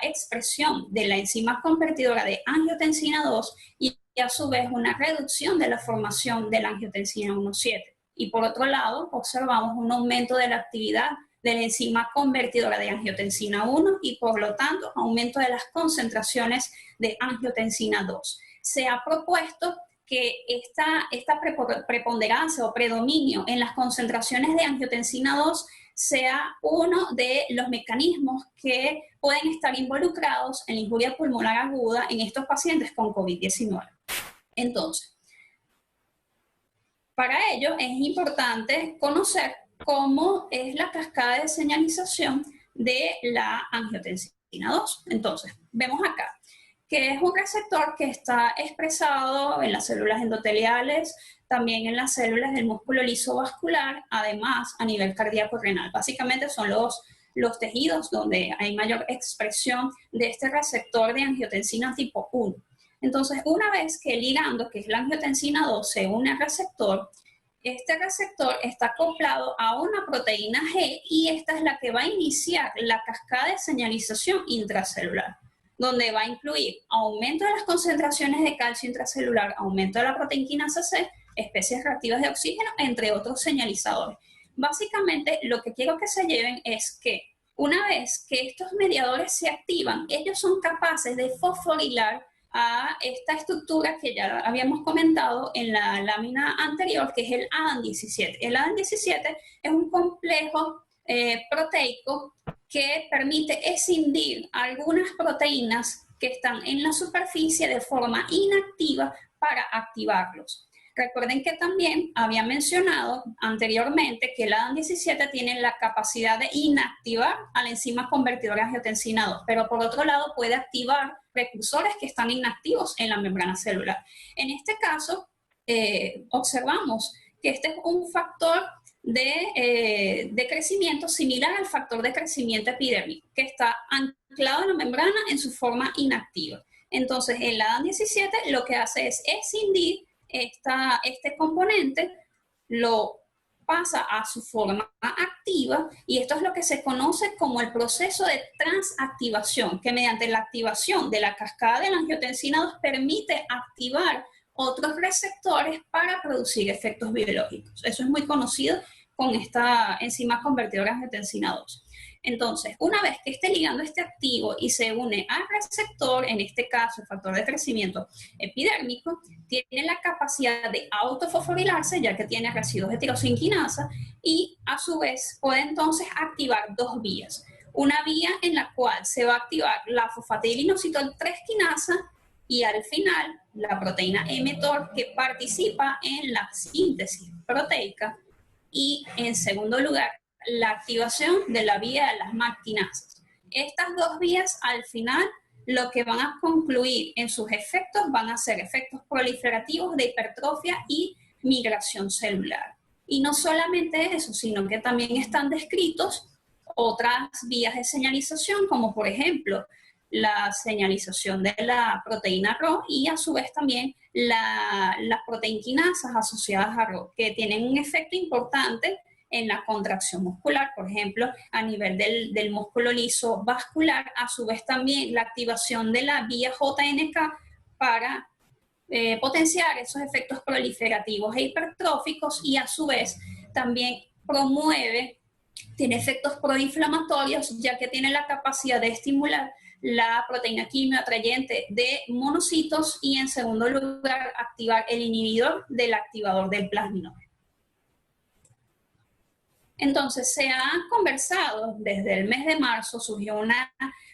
expresión de la enzima convertidora de angiotensina 2 y a su vez una reducción de la formación de la angiotensina 1,7. Y por otro lado, observamos un aumento de la actividad de la enzima convertidora de angiotensina 1 y por lo tanto aumento de las concentraciones de angiotensina 2. Se ha propuesto que esta preponderancia o predominio en las concentraciones de angiotensina 2 sea uno de los mecanismos que pueden estar involucrados en la injuria pulmonar aguda en estos pacientes con COVID-19. Entonces, para ello es importante conocer cómo es la cascada de señalización de la angiotensina 2. Entonces, vemos acá que es un receptor que está expresado en las células endoteliales, también en las células del músculo liso vascular, además a nivel cardíaco renal. Básicamente son los tejidos donde hay mayor expresión de este receptor de angiotensina tipo 1. Entonces, una vez que el ligando, que es la angiotensina 2, se une al receptor, este receptor está acoplado a una proteína G y esta es la que va a iniciar la cascada de señalización intracelular, donde va a incluir aumento de las concentraciones de calcio intracelular, aumento de la proteinquinasa C, especies reactivas de oxígeno, entre otros señalizadores. Básicamente, lo que quiero que se lleven es que una vez que estos mediadores se activan, ellos son capaces de fosforilar a esta estructura que ya habíamos comentado en la lámina anterior, que es el ADAM17. El ADAM17 es un complejo proteico que permite escindir algunas proteínas que están en la superficie de forma inactiva para activarlos. Recuerden que también había mencionado anteriormente que el ADAM17 tiene la capacidad de inactivar a la enzima convertidora de angiotensina 2, pero por otro lado puede activar precursores que están inactivos en la membrana celular. En este caso, observamos que este es un factor de crecimiento similar al factor de crecimiento epidérmico, que está anclado en la membrana en su forma inactiva. Entonces, el ADAM17 lo que hace es escindir este componente, lo pasa a su forma activa, y esto es lo que se conoce como el proceso de transactivación, que mediante la activación de la cascada de la angiotensina 2 permite activar otros receptores para producir efectos biológicos. Eso es muy conocido con esta enzima convertidora de angiotensina 2. Entonces, una vez que este ligando esté activo y se une al receptor, en este caso el factor de crecimiento epidérmico, tiene la capacidad de autofosforilarse, ya que tiene residuos de tirosinquinasa, y a su vez puede entonces activar dos vías. Una vía en la cual se va a activar la fosfatidilinositol 3 quinasa y al final la proteína mTOR, que participa en la síntesis proteica, y en segundo lugar la activación de la vía de las MAC-quinasas. Estas dos vías al final lo que van a concluir en sus efectos van a ser efectos proliferativos de hipertrofia y migración celular. Y no solamente eso, sino que también están descritos otras vías de señalización, como por ejemplo la señalización de la proteína Rho y a su vez también las proteinquinasas asociadas a Rho, que tienen un efecto importante en la contracción muscular, por ejemplo, a nivel del músculo liso vascular, a su vez también la activación de la vía JNK para potenciar esos efectos proliferativos e hipertróficos, y a su vez también tiene efectos proinflamatorios, ya que tiene la capacidad de estimular la proteína quimioatrayente de monocitos y en segundo lugar activar el inhibidor del activador del plasminol. Entonces, se ha conversado desde el mes de marzo, surgió una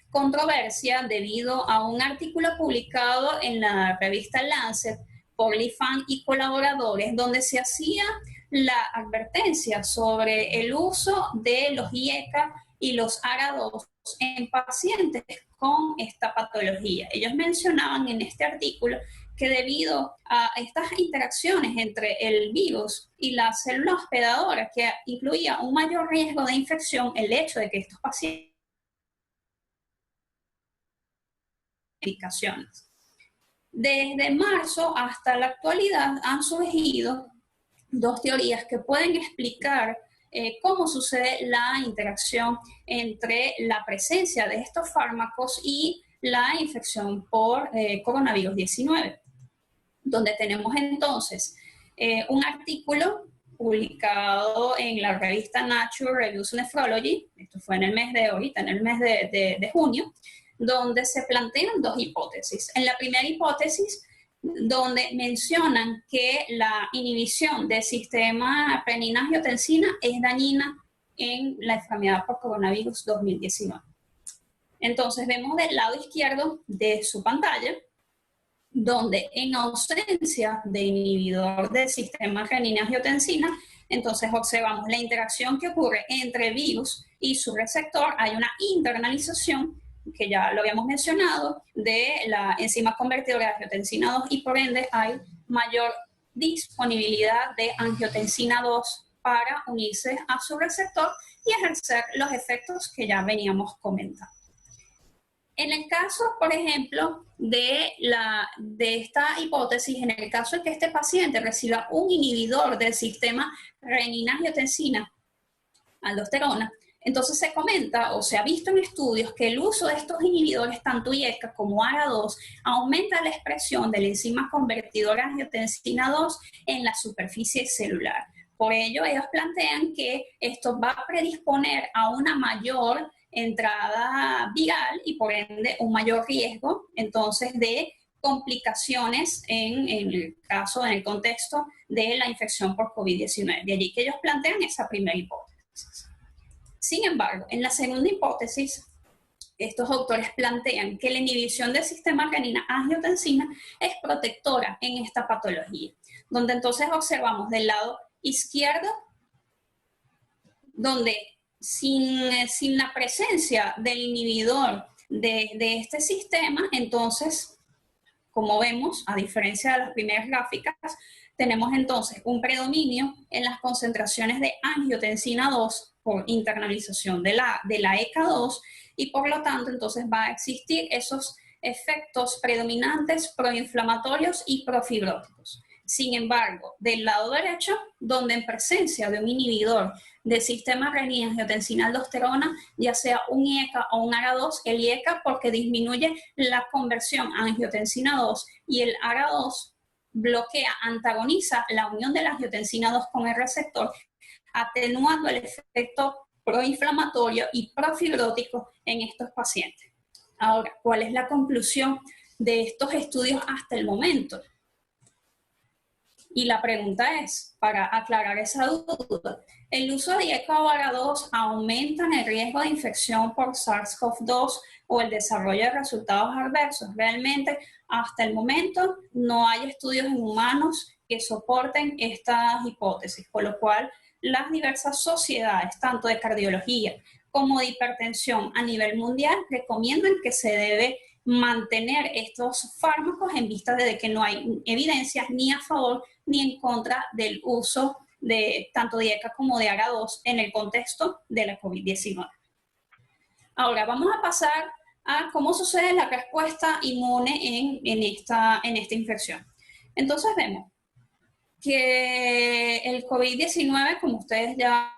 controversia debido a un artículo publicado en la revista Lancet por Li Fan y colaboradores, donde se hacía la advertencia sobre el uso de los IECA y los ARA2 en pacientes con esta patología. Ellos mencionaban en este artículo que debido a estas interacciones entre el virus y la célula hospedadora, que incluía un mayor riesgo de infección, el hecho de que estos pacientes desde marzo hasta la actualidad han surgido dos teorías que pueden explicar cómo sucede la interacción entre la presencia de estos fármacos y la infección por coronavirus 19, donde tenemos entonces un artículo publicado en la revista Nature Reviews Nephrology, esto fue en el mes de junio, donde se plantean dos hipótesis. En la primera hipótesis, donde mencionan que la inhibición del sistema renina-angiotensina es dañina en la enfermedad por coronavirus 2019. Entonces vemos del lado izquierdo de su pantalla, donde en ausencia de inhibidor del sistema renina-angiotensina, entonces observamos la interacción que ocurre entre el virus y su receptor. Hay una internalización, que ya lo habíamos mencionado, de la enzima convertidora de angiotensina 2, y por ende hay mayor disponibilidad de angiotensina 2 para unirse a su receptor y ejercer los efectos que ya veníamos comentando. En el caso, por ejemplo, de esta hipótesis, en el caso de que este paciente reciba un inhibidor del sistema renina-angiotensina aldosterona, entonces se comenta o se ha visto en estudios que el uso de estos inhibidores, tanto IECA como ARA2, aumenta la expresión de la enzima convertidora angiotensina 2 en la superficie celular. Por ello, ellos plantean que esto va a predisponer a una mayor entrada viral y por ende un mayor riesgo entonces de complicaciones en el contexto de la infección por COVID-19. De allí que ellos plantean esa primera hipótesis. Sin embargo, en la segunda hipótesis, estos autores plantean que la inhibición del sistema renina-angiotensina es protectora en esta patología, donde entonces observamos del lado izquierdo, donde sin la presencia del inhibidor de este sistema, entonces, como vemos, a diferencia de las primeras gráficas, tenemos entonces un predominio en las concentraciones de angiotensina 2 por internalización de la ECA2, y por lo tanto entonces va a existir esos efectos predominantes proinflamatorios y profibróticos. Sin embargo, del lado derecho, donde en presencia de un inhibidor del sistema renina-angiotensina-aldosterona, ya sea un IECA o un ARA2, el IECA porque disminuye la conversión a angiotensina 2 y el ARA2 bloquea, antagoniza la unión de la angiotensina 2 con el receptor, atenuando el efecto proinflamatorio y profibrótico en estos pacientes. Ahora, ¿cuál es la conclusión de estos estudios hasta el momento? Y la pregunta es, para aclarar esa duda, ¿el uso de IECA o ARA2 aumenta el riesgo de infección por SARS-CoV-2 o el desarrollo de resultados adversos? Realmente, hasta el momento, no hay estudios en humanos que soporten estas hipótesis, por lo cual las diversas sociedades, tanto de cardiología como de hipertensión a nivel mundial, recomiendan que se debe mantener estos fármacos en vista de que no hay evidencias ni a favor ni en contra del uso de tanto de IECA como de ARA2 en el contexto de la COVID-19. Ahora vamos a pasar a cómo sucede la respuesta inmune en esta infección. Entonces vemos que el COVID-19, como ustedes ya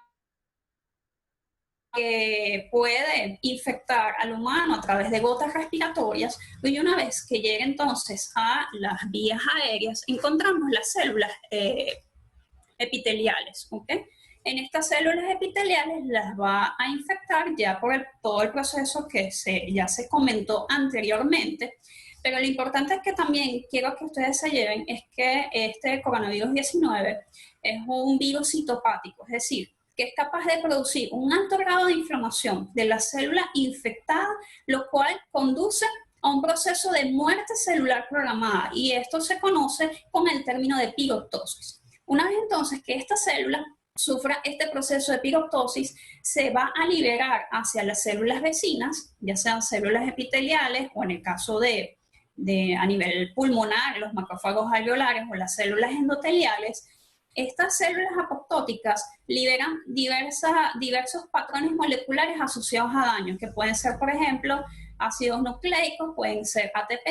puede infectar al humano a través de gotas respiratorias, y una vez que llega entonces a las vías aéreas, encontramos las células epiteliales, ¿ok? En estas células epiteliales las va a infectar ya por todo el proceso que ya se comentó anteriormente, pero lo importante es que también quiero que ustedes se lleven es que este coronavirus 19 es un virus citopático, es decir, que es capaz de producir un alto grado de inflamación de la célula infectada, lo cual conduce a un proceso de muerte celular programada, y esto se conoce con el término de piroptosis. Una vez entonces que esta célula sufra este proceso de piroptosis, se va a liberar hacia las células vecinas, ya sean células epiteliales o en el caso a nivel pulmonar, los macrófagos alveolares o las células endoteliales. Estas células apoptóticas liberan diversos patrones moleculares asociados a daños, que pueden ser, por ejemplo, ácidos nucleicos, pueden ser ATP.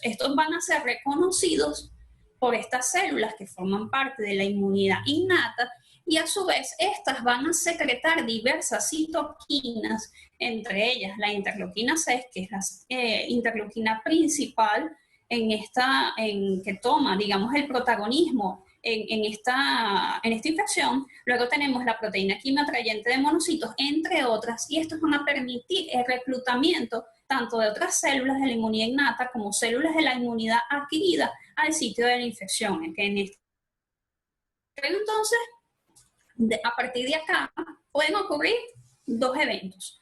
Estos van a ser reconocidos por estas células que forman parte de la inmunidad innata, y a su vez estas van a secretar diversas citoquinas, entre ellas la interleuquina 6, que es la interleuquina principal que toma, digamos, el protagonismo en esta infección. Luego tenemos la proteína quimioatrayente de monocitos, entre otras, y estos van a permitir el reclutamiento tanto de otras células de la inmunidad innata como células de la inmunidad adquirida al sitio de la infección. Entonces, a partir de acá pueden ocurrir dos eventos.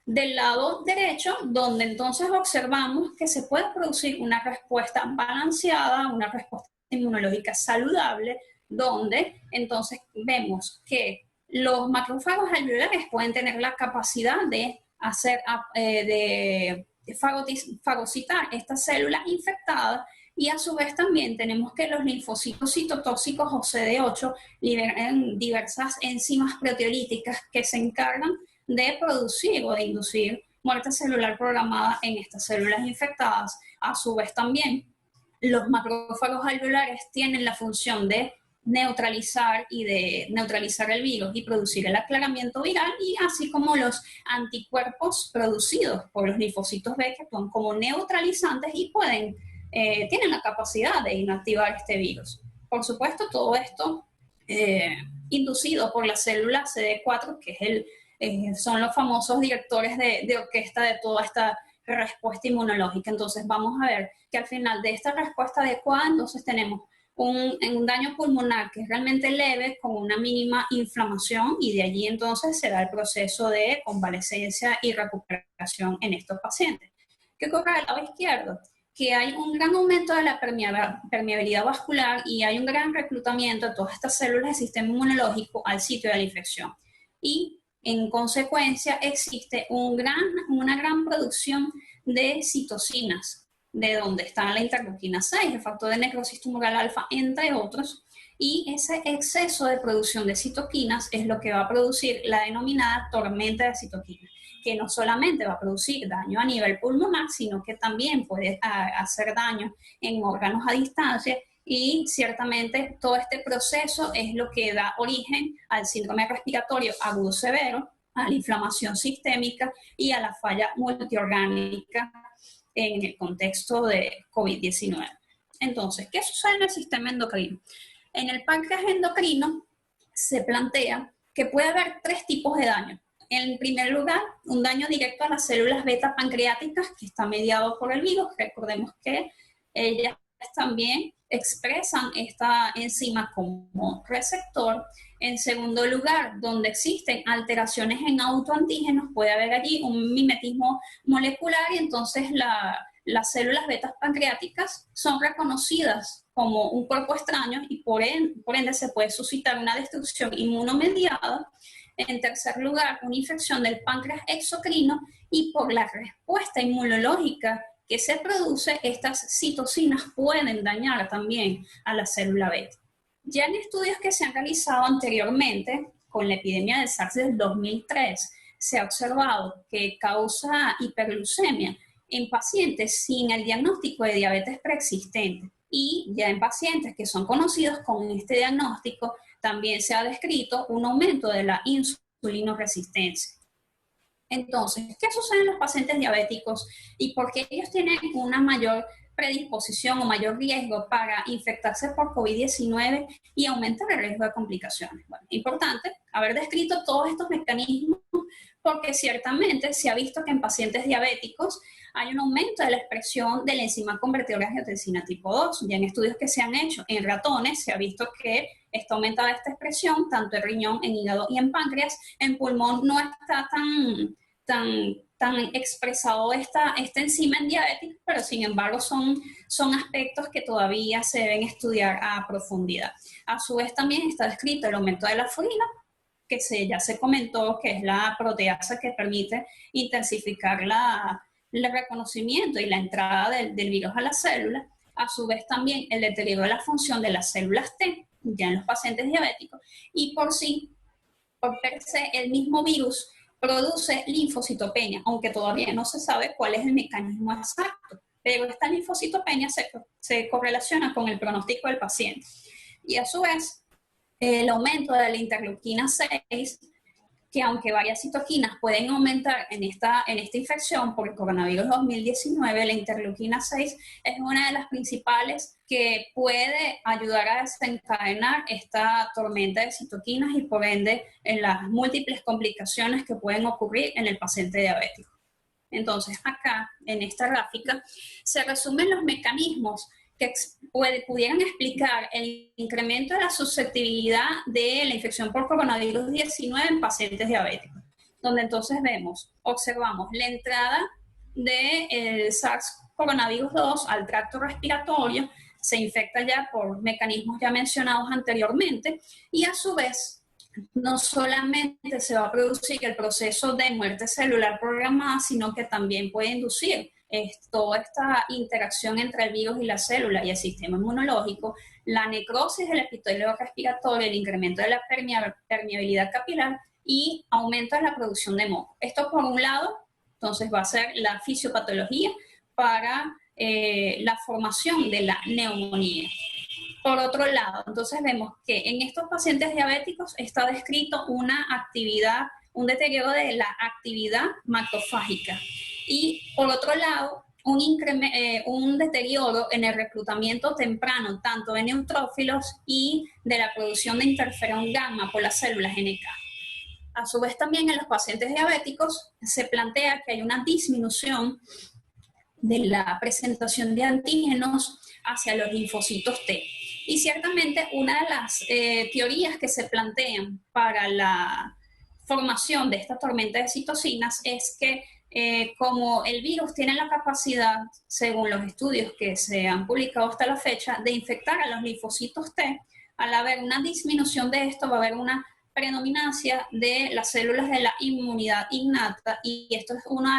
Del lado derecho, donde entonces observamos que se puede producir una respuesta balanceada, una respuesta inmunológica saludable, donde entonces vemos que los macrófagos alveolares pueden tener la capacidad de fagocitar estas células infectadas, y a su vez también tenemos que los linfocitos citotóxicos o CD8 liberan diversas enzimas proteolíticas que se encargan de producir o de inducir muerte celular programada en estas células infectadas. A su vez también los macrófagos alveolares tienen la función de neutralizar el virus y producir el aclaramiento viral, y así como los anticuerpos producidos por los linfocitos B, que actúan como neutralizantes y tienen la capacidad de inactivar este virus. Por supuesto, todo esto inducido por la célula CD4, que son los famosos directores de orquesta de toda esta respuesta inmunológica. Entonces vamos a ver que al final de esta respuesta adecuada, entonces tenemos un daño pulmonar que es realmente leve, con una mínima inflamación, y de allí entonces se da el proceso de convalescencia y recuperación en estos pacientes. ¿Qué ocurre al lado izquierdo? Que hay un gran aumento de la permeabilidad vascular y hay un gran reclutamiento de todas estas células del sistema inmunológico al sitio de la infección. Y en consecuencia existe una gran producción de citocinas, de donde está la interleuquina 6, el factor de necrosis tumoral alfa, entre otros, y ese exceso de producción de citoquinas es lo que va a producir la denominada tormenta de citoquinas, que no solamente va a producir daño a nivel pulmonar, sino que también puede hacer daño en órganos a distancia y ciertamente todo este proceso es lo que da origen al síndrome respiratorio agudo severo, a la inflamación sistémica y a la falla multiorgánica en el contexto de COVID-19. Entonces, ¿qué sucede en el sistema endocrino? En el páncreas endocrino se plantea que puede haber 3 tipos de daño. En primer lugar, un daño directo a las células beta pancreáticas que está mediado por el virus. Recordemos que ellas también expresan esta enzima como receptor. En segundo lugar, donde existen alteraciones en autoantígenos, puede haber allí un mimetismo molecular y entonces las células beta pancreáticas son reconocidas como un cuerpo extraño y por ende se puede suscitar una destrucción inmunomediada. En tercer lugar, una infección del páncreas exocrino y por la respuesta inmunológica que se produce, estas citocinas pueden dañar también a la célula beta. Ya en estudios que se han realizado anteriormente, con la epidemia de SARS del 2003, se ha observado que causa hiperglucemia en pacientes sin el diagnóstico de diabetes preexistente. Y ya en pacientes que son conocidos con este diagnóstico, también se ha descrito un aumento de la insulinoresistencia. Entonces, ¿qué sucede en los pacientes diabéticos y por qué ellos tienen una mayor predisposición o mayor riesgo para infectarse por COVID-19 y aumentar el riesgo de complicaciones? Bueno, importante haber descrito todos estos mecanismos porque ciertamente se ha visto que en pacientes diabéticos hay un aumento de la expresión de la enzima convertidora de angiotensina tipo 2. Ya en estudios que se han hecho en ratones se ha visto que está aumentada esta expresión, tanto en riñón, en hígado y en páncreas. En pulmón no está tan expresado esta enzima en diabetes, pero sin embargo son aspectos que todavía se deben estudiar a profundidad. A su vez también está descrito el aumento de la furina, que ya se comentó que es la proteasa que permite intensificar el reconocimiento y la entrada del virus a la célula. A su vez también el deterioro de la función de las células T, ya en los pacientes diabéticos, y por per se, el mismo virus produce linfocitopenia, aunque todavía no se sabe cuál es el mecanismo exacto, pero esta linfocitopenia se correlaciona con el pronóstico del paciente. Y a su vez, el aumento de la interleuquina 6, que aunque varias citoquinas pueden aumentar en esta infección por el coronavirus 2019, la interleuquina 6 es una de las principales que puede ayudar a desencadenar esta tormenta de citoquinas y por ende en las múltiples complicaciones que pueden ocurrir en el paciente diabético. Entonces acá, en esta gráfica, se resumen los mecanismos que pudieran explicar el incremento de la susceptibilidad de la infección por coronavirus 19 en pacientes diabéticos, donde entonces observamos la entrada del SARS coronavirus 2 al tracto respiratorio, se infecta ya por mecanismos ya mencionados anteriormente y a su vez no solamente se va a producir el proceso de muerte celular programada, sino que también puede inducir toda esta interacción entre el virus y la célula y el sistema inmunológico, la necrosis del epitelio respiratorio, el incremento de la permeabilidad capilar y aumento de la producción de moco. Esto por un lado, entonces va a ser la fisiopatología para la formación de la neumonía. Por otro lado, entonces vemos que en estos pacientes diabéticos está descrito un deterioro de la actividad macrofágica. Y por otro lado, un deterioro en el reclutamiento temprano, tanto de neutrófilos y de la producción de interferón gamma por las células NK. A su vez también en los pacientes diabéticos se plantea que hay una disminución de la presentación de antígenos hacia los linfocitos T. Y ciertamente una de las teorías que se plantean para la formación de esta tormenta de citocinas es que como el virus tiene la capacidad, según los estudios que se han publicado hasta la fecha, de infectar a los linfocitos T, al haber una disminución de esto va a haber una predominancia de las células de la inmunidad innata y esto es uno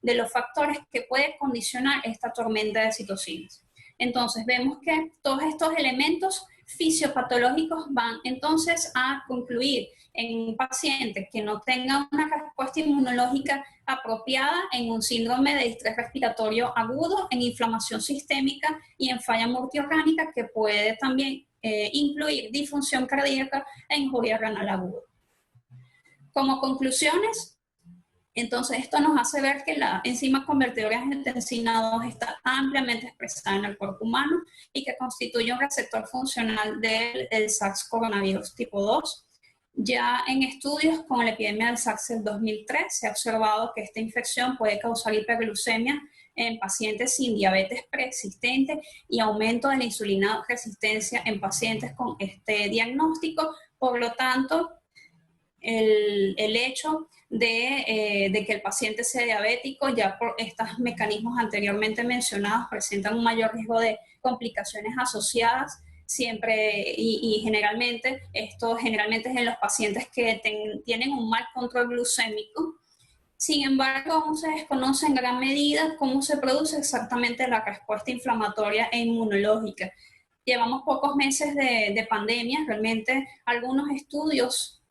de los factores que puede condicionar esta tormenta de citocinas. Entonces vemos que todos estos elementos fisiopatológicos van entonces a concluir en un paciente que no tenga una respuesta inmunológica apropiada en un síndrome de distrés respiratorio agudo, en inflamación sistémica y en falla multiorgánica, que puede también incluir disfunción cardíaca e injuria renal aguda. Como conclusiones, entonces esto nos hace ver que la enzima convertidora de angiotensina 2 está ampliamente expresada en el cuerpo humano y que constituye un receptor funcional del SARS coronavirus tipo 2. Ya en estudios con la epidemia del SARS del 2003 se ha observado que esta infección puede causar hiperglucemia en pacientes sin diabetes preexistente y aumento de la insulina resistencia en pacientes con este diagnóstico. Por lo tanto, el hecho de que el paciente sea diabético, ya por estos mecanismos anteriormente mencionados, presentan un mayor riesgo de complicaciones asociadas siempre y generalmente, esto generalmente es en los pacientes que tienen un mal control glucémico. Sin embargo, aún se desconoce en gran medida cómo se produce exactamente la respuesta inflamatoria e inmunológica. Llevamos pocos meses de pandemia, realmente algunos estudios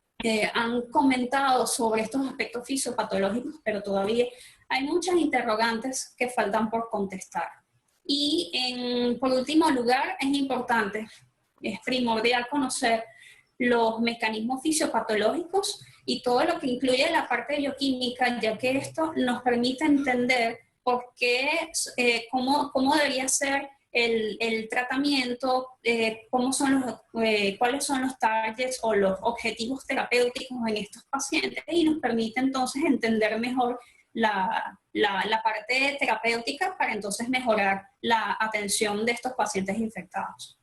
han comentado sobre estos aspectos fisiopatológicos, pero todavía hay muchas interrogantes que faltan por contestar. Y por último lugar, es importante, es primordial conocer los mecanismos fisiopatológicos y todo lo que incluye la parte bioquímica, ya que esto nos permite entender por qué, cómo debería ser el tratamiento, cuáles son los targets o los objetivos terapéuticos en estos pacientes, y nos permite entonces entender mejor la parte terapéutica para entonces mejorar la atención de estos pacientes infectados.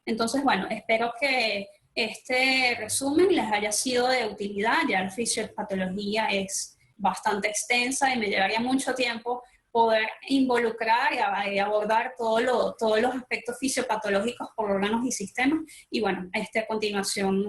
Entonces, bueno, espero que este resumen les haya sido de utilidad. Ya la fisiopatología es bastante extensa y me llevaría mucho tiempo poder involucrar y abordar todos los aspectos fisiopatológicos por órganos y sistemas. Y bueno, a continuación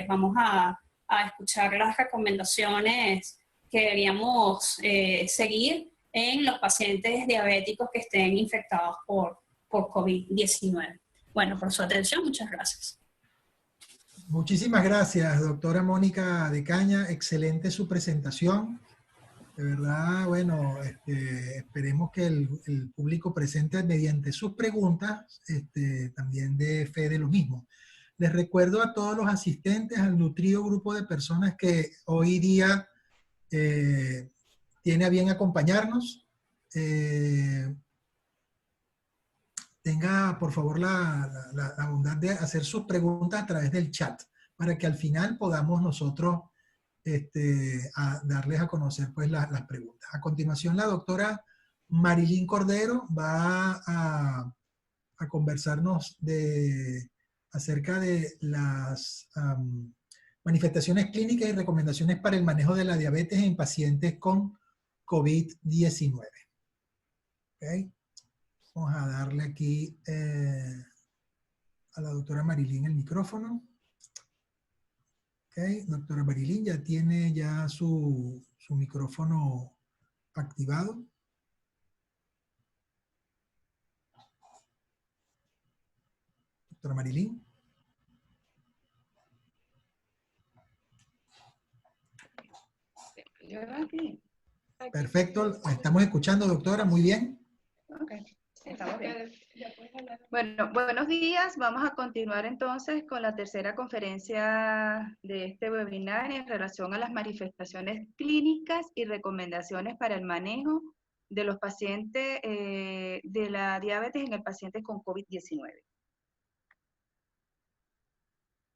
vamos a escuchar las recomendaciones que deberíamos seguir en los pacientes diabéticos que estén infectados por COVID-19. Bueno, por su atención, muchas gracias. Muchísimas gracias, doctora Mónica de Caña. Excelente su presentación. De verdad, bueno, esperemos que el público presente mediante sus preguntas también dé fe de lo mismo. Les recuerdo a todos los asistentes al nutrido grupo de personas que hoy día tiene a bien acompañarnos. Tenga, por favor, la bondad de hacer sus preguntas a través del chat, para que al final podamos nosotros darles a conocer pues las preguntas. A continuación, la doctora Marilyn Cordero va a conversarnos acerca de las manifestaciones clínicas y recomendaciones para el manejo de la diabetes en pacientes con COVID-19. ¿Okay? Vamos a darle aquí a la doctora Marilyn el micrófono. Ok, doctora Marilyn ya tiene su micrófono activado. Doctora Marilyn. Perfecto, la estamos escuchando, doctora, muy bien. Okay. Estamos bien. Bueno, buenos días. Vamos a continuar entonces con la tercera conferencia de este webinar en relación a las manifestaciones clínicas y recomendaciones para el manejo de los pacientes de la diabetes en el paciente con COVID-19.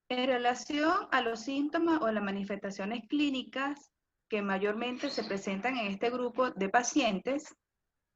En relación a los síntomas o las manifestaciones clínicas que mayormente se presentan en este grupo de pacientes,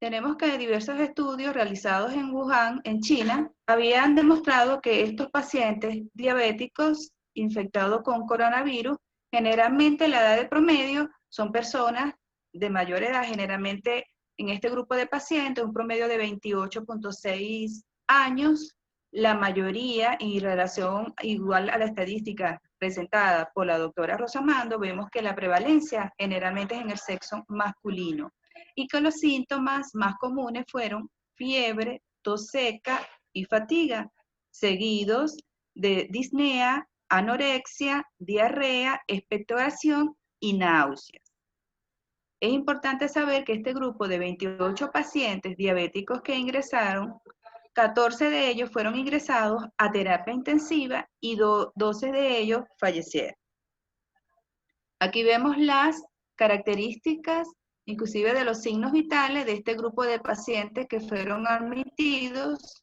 tenemos que diversos estudios realizados en Wuhan, en China, habían demostrado que estos pacientes diabéticos infectados con coronavirus, generalmente la edad de promedio son personas de mayor edad, generalmente en este grupo de pacientes un promedio de 28.6 años, la mayoría en relación igual a la estadística presentada por la doctora Rosamando, vemos que la prevalencia generalmente es en el sexo masculino, y que los síntomas más comunes fueron fiebre, tos seca y fatiga, seguidos de disnea, anorexia, diarrea, expectoración y náuseas. Es importante saber que este grupo de 28 pacientes diabéticos que ingresaron, 14 de ellos fueron ingresados a terapia intensiva y 12 de ellos fallecieron. Aquí vemos las características, inclusive de los signos vitales de este grupo de pacientes que fueron admitidos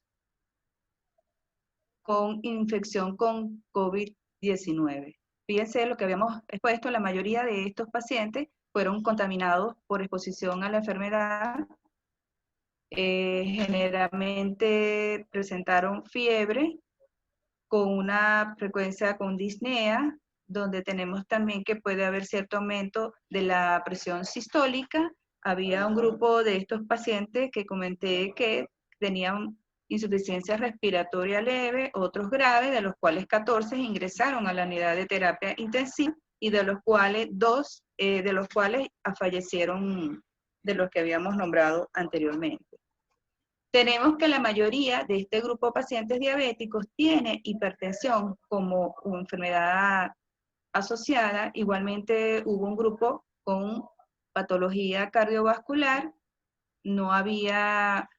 con infección con COVID-19. Fíjense lo que habíamos expuesto, la mayoría de estos pacientes fueron contaminados por exposición a la enfermedad. Generalmente presentaron fiebre con una frecuencia con disnea, donde tenemos también que puede haber cierto aumento de la presión sistólica. Había un grupo de estos pacientes que comenté que tenían insuficiencia respiratoria leve, otros graves, de los cuales 14 ingresaron a la unidad de terapia intensiva y de los cuales 2 fallecieron, de los que habíamos nombrado anteriormente. Tenemos que la mayoría de este grupo de pacientes diabéticos tiene hipertensión como una enfermedad asociada. Igualmente hubo un grupo con patología cardiovascular, no había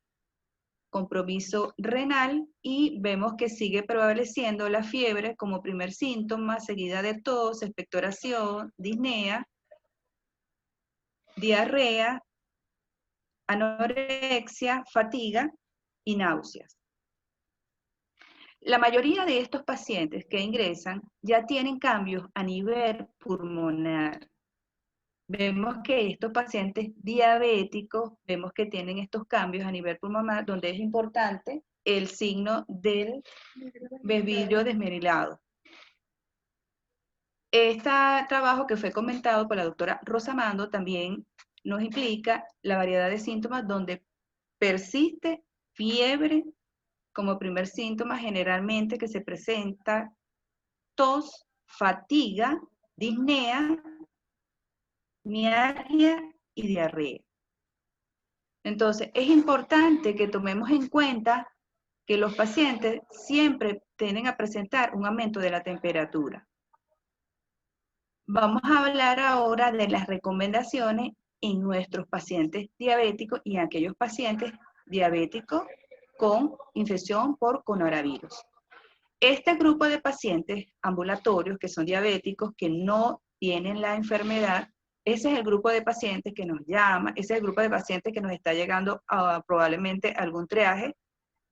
compromiso renal y vemos que sigue prevaleciendo la fiebre como primer síntoma, seguida de tos, expectoración, disnea, diarrea, anorexia, fatiga y náuseas. La mayoría de estos pacientes que ingresan ya tienen cambios a nivel pulmonar. Vemos que estos pacientes diabéticos, vemos que tienen estos cambios a nivel pulmonar, donde es importante el signo del vidrio desmerilado. Este trabajo que fue comentado por la doctora Rosamando también nos implica la variedad de síntomas donde persiste fiebre como primer síntoma generalmente que se presenta, tos, fatiga, disnea, mialgia y diarrea. Entonces, es importante que tomemos en cuenta que los pacientes siempre tienden a presentar un aumento de la temperatura. Vamos a hablar ahora de las recomendaciones en nuestros pacientes diabéticos y en aquellos pacientes diabéticos con infección por coronavirus. Este grupo de pacientes ambulatorios que son diabéticos, que no tienen la enfermedad, ese es el grupo de pacientes que nos llama, ese es el grupo de pacientes que nos está llegando a probablemente algún triaje,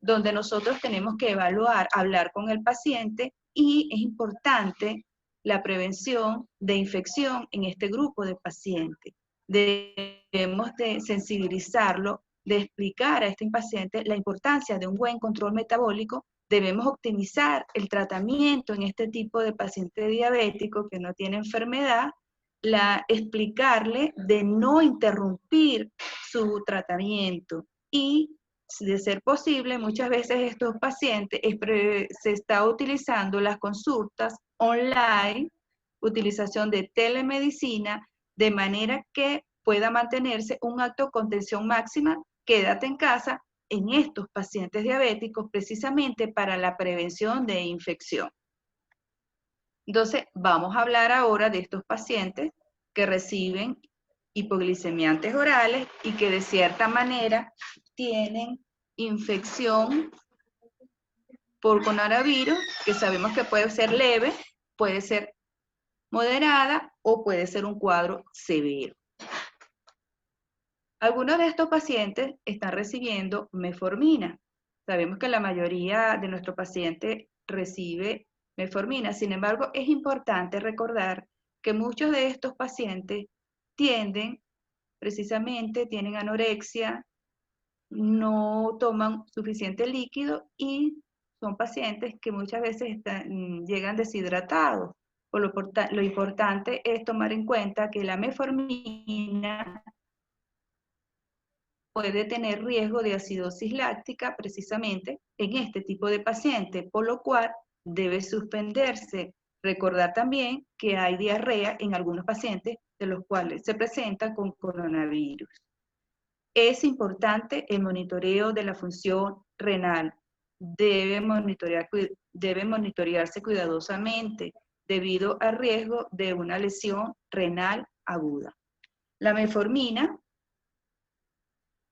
donde nosotros tenemos que evaluar, hablar con el paciente y es importante la prevención de infección en este grupo de pacientes. Debemos de sensibilizarlo, de explicar a este paciente la importancia de un buen control metabólico. Debemos optimizar el tratamiento en este tipo de paciente diabético que no tiene enfermedad, explicarle de no interrumpir su tratamiento y, de ser posible, muchas veces estos pacientes se está utilizando las consultas online, utilización de telemedicina, de manera que pueda mantenerse un acto de contención máxima, quédate en casa, en estos pacientes diabéticos, precisamente para la prevención de infección. Entonces, vamos a hablar ahora de estos pacientes que reciben hipoglicemiantes orales y que de cierta manera tienen infección por coronavirus, que sabemos que puede ser leve, puede ser moderada o puede ser un cuadro severo. Algunos de estos pacientes están recibiendo metformina. Sabemos que la mayoría de nuestros pacientes recibe metformina. Sin embargo, es importante recordar que muchos de estos pacientes tienen anorexia, no toman suficiente líquido y son pacientes que muchas veces llegan deshidratados. Lo importante es tomar en cuenta que la metformina puede tener riesgo de acidosis láctica precisamente en este tipo de paciente, por lo cual debe suspenderse. Recordar también que hay diarrea en algunos pacientes de los cuales se presenta con coronavirus. Es importante el monitoreo de la función renal. debe monitorearse cuidadosamente debido al riesgo de una lesión renal aguda. La metformina,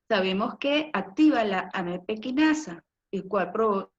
sabemos que activa la AMP quinasa, el cual provoca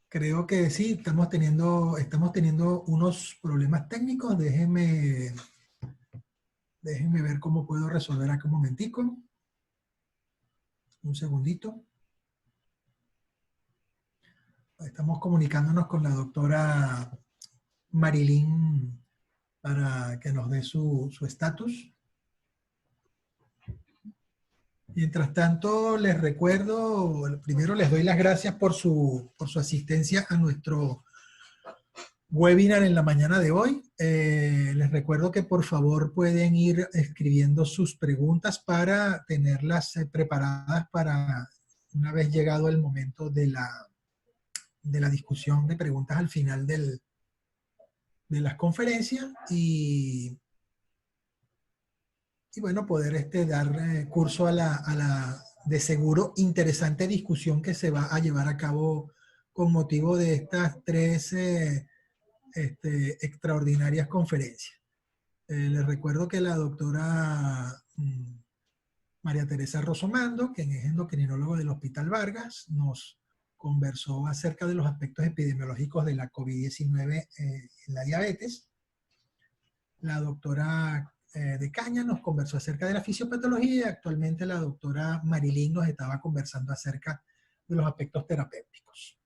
Creo que sí, estamos teniendo unos problemas técnicos. Déjenme ver cómo puedo resolver acá un momentico. Un segundito. Estamos comunicándonos con la doctora Marilyn para que nos dé su estatus. Mientras tanto, les recuerdo, primero les doy las gracias por su asistencia a nuestro webinar en la mañana de hoy. Les recuerdo que por favor pueden ir escribiendo sus preguntas para tenerlas preparadas para una vez llegado el momento de la discusión de preguntas al final de las conferencias y bueno, poder dar curso a la de seguro interesante discusión que se va a llevar a cabo con motivo de estas tres extraordinarias conferencias. Les recuerdo que la doctora María Teresa Rosomando, quien es endocrinólogo del Hospital Vargas, nos conversó acerca de los aspectos epidemiológicos de la COVID-19 en la diabetes. La doctora de Caña nos conversó acerca de la fisiopatología y actualmente la doctora Marilyn nos estaba conversando acerca de los aspectos terapéuticos.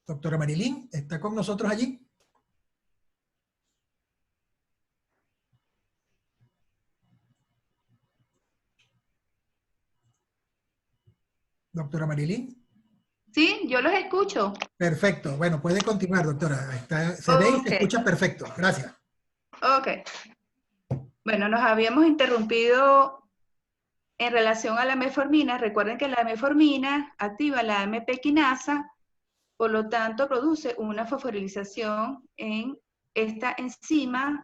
Doctora Marilyn, ¿está con nosotros allí? Doctora Marilyn. Sí, yo los escucho. Perfecto. Bueno, puede continuar, doctora. Se ve y se escucha perfecto. Gracias. Ok. Bueno, nos habíamos interrumpido en relación a la metformina. Recuerden que la metformina activa la AMP quinasa, por lo tanto produce una fosforilización en esta enzima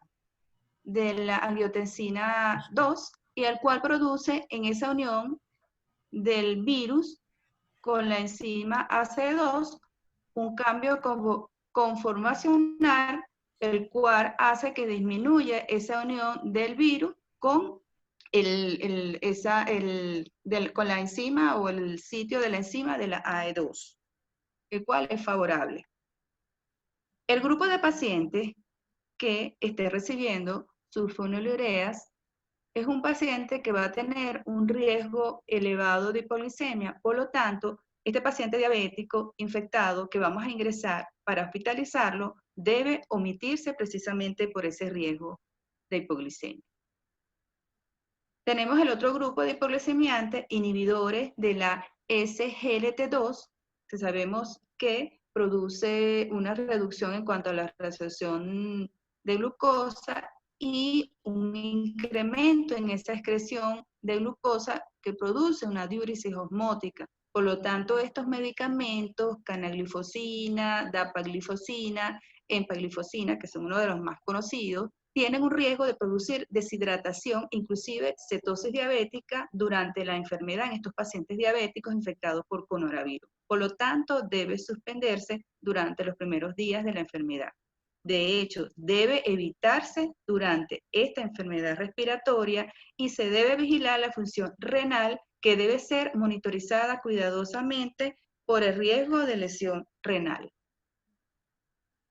de la angiotensina 2 y el cual produce en esa unión del virus con la enzima ACE2 un cambio conformacional, el cual hace que disminuya esa unión del virus con con la enzima o el sitio de la enzima de la AE2, el cual es favorable. El grupo de pacientes que esté recibiendo sulfonilureas es un paciente que va a tener un riesgo elevado de hipoglicemia. Por lo tanto, este paciente diabético infectado que vamos a ingresar para hospitalizarlo debe omitirse precisamente por ese riesgo de hipoglicemia. Tenemos el otro grupo de hipoglicemiantes, inhibidores de la SGLT2, que sabemos que produce una reducción en cuanto a la reabsorción de glucosa y un incremento en esa excreción de glucosa que produce una diúresis osmótica. Por lo tanto, estos medicamentos, canaglifosina, dapaglifosina, empaglifosina, que son uno de los más conocidos, tienen un riesgo de producir deshidratación, inclusive cetosis diabética durante la enfermedad en estos pacientes diabéticos infectados por coronavirus. Por lo tanto, debe suspenderse durante los primeros días de la enfermedad. De hecho, debe evitarse durante esta enfermedad respiratoria y se debe vigilar la función renal, que debe ser monitorizada cuidadosamente por el riesgo de lesión renal.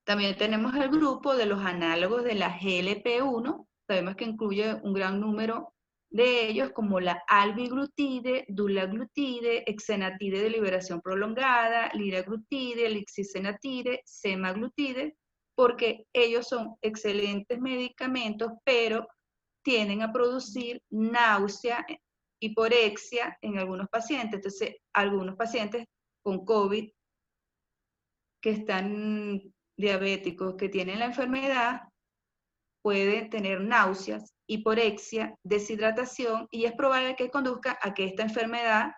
También tenemos el grupo de los análogos de la GLP-1, sabemos que incluye un gran número de ellos, como la albiglutide, dulaglutide, exenatide de liberación prolongada, liraglutide, lixisenatide, semaglutide, porque ellos son excelentes medicamentos, pero tienden a producir náusea, hiporexia en algunos pacientes. Entonces, algunos pacientes con COVID que están diabéticos, que tienen la enfermedad, pueden tener náuseas, hiporexia, deshidratación, y es probable que conduzca a que esta enfermedad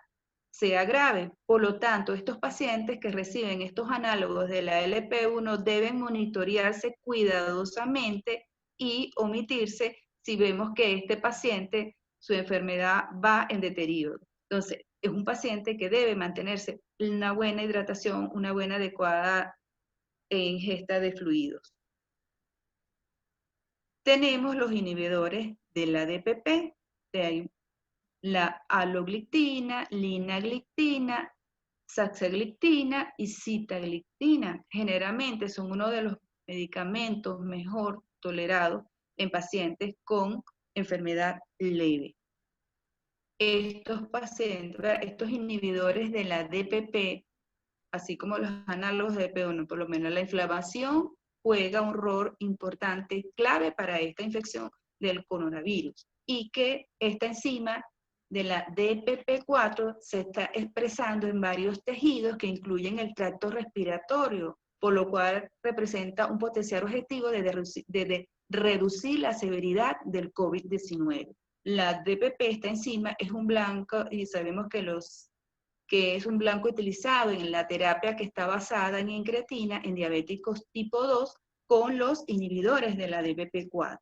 sea grave. Por lo tanto, estos pacientes que reciben estos análogos de la LP1 deben monitorearse cuidadosamente y omitirse si vemos que este paciente, su enfermedad va en deterioro. Entonces, es un paciente que debe mantenerse una buena hidratación, una buena adecuada ingesta de fluidos. Tenemos los inhibidores de la DPP, de la alogliptina, linagliptina, saxagliptina y sitagliptina. Generalmente son uno de los medicamentos mejor tolerados en pacientes con enfermedad leve. Estos pacientes, estos inhibidores de la DPP, así como los análogos de DP1, por lo menos la inflamación juega un rol importante, clave para esta infección del coronavirus, y que esta enzima de la DPP4 se está expresando en varios tejidos que incluyen el tracto respiratorio, por lo cual representa un potencial objetivo de reducir la severidad del COVID-19. La DPP, esta enzima, es un blanco, y sabemos que es un blanco utilizado en la terapia que está basada en incretina en diabéticos tipo 2 con los inhibidores de la DPP4.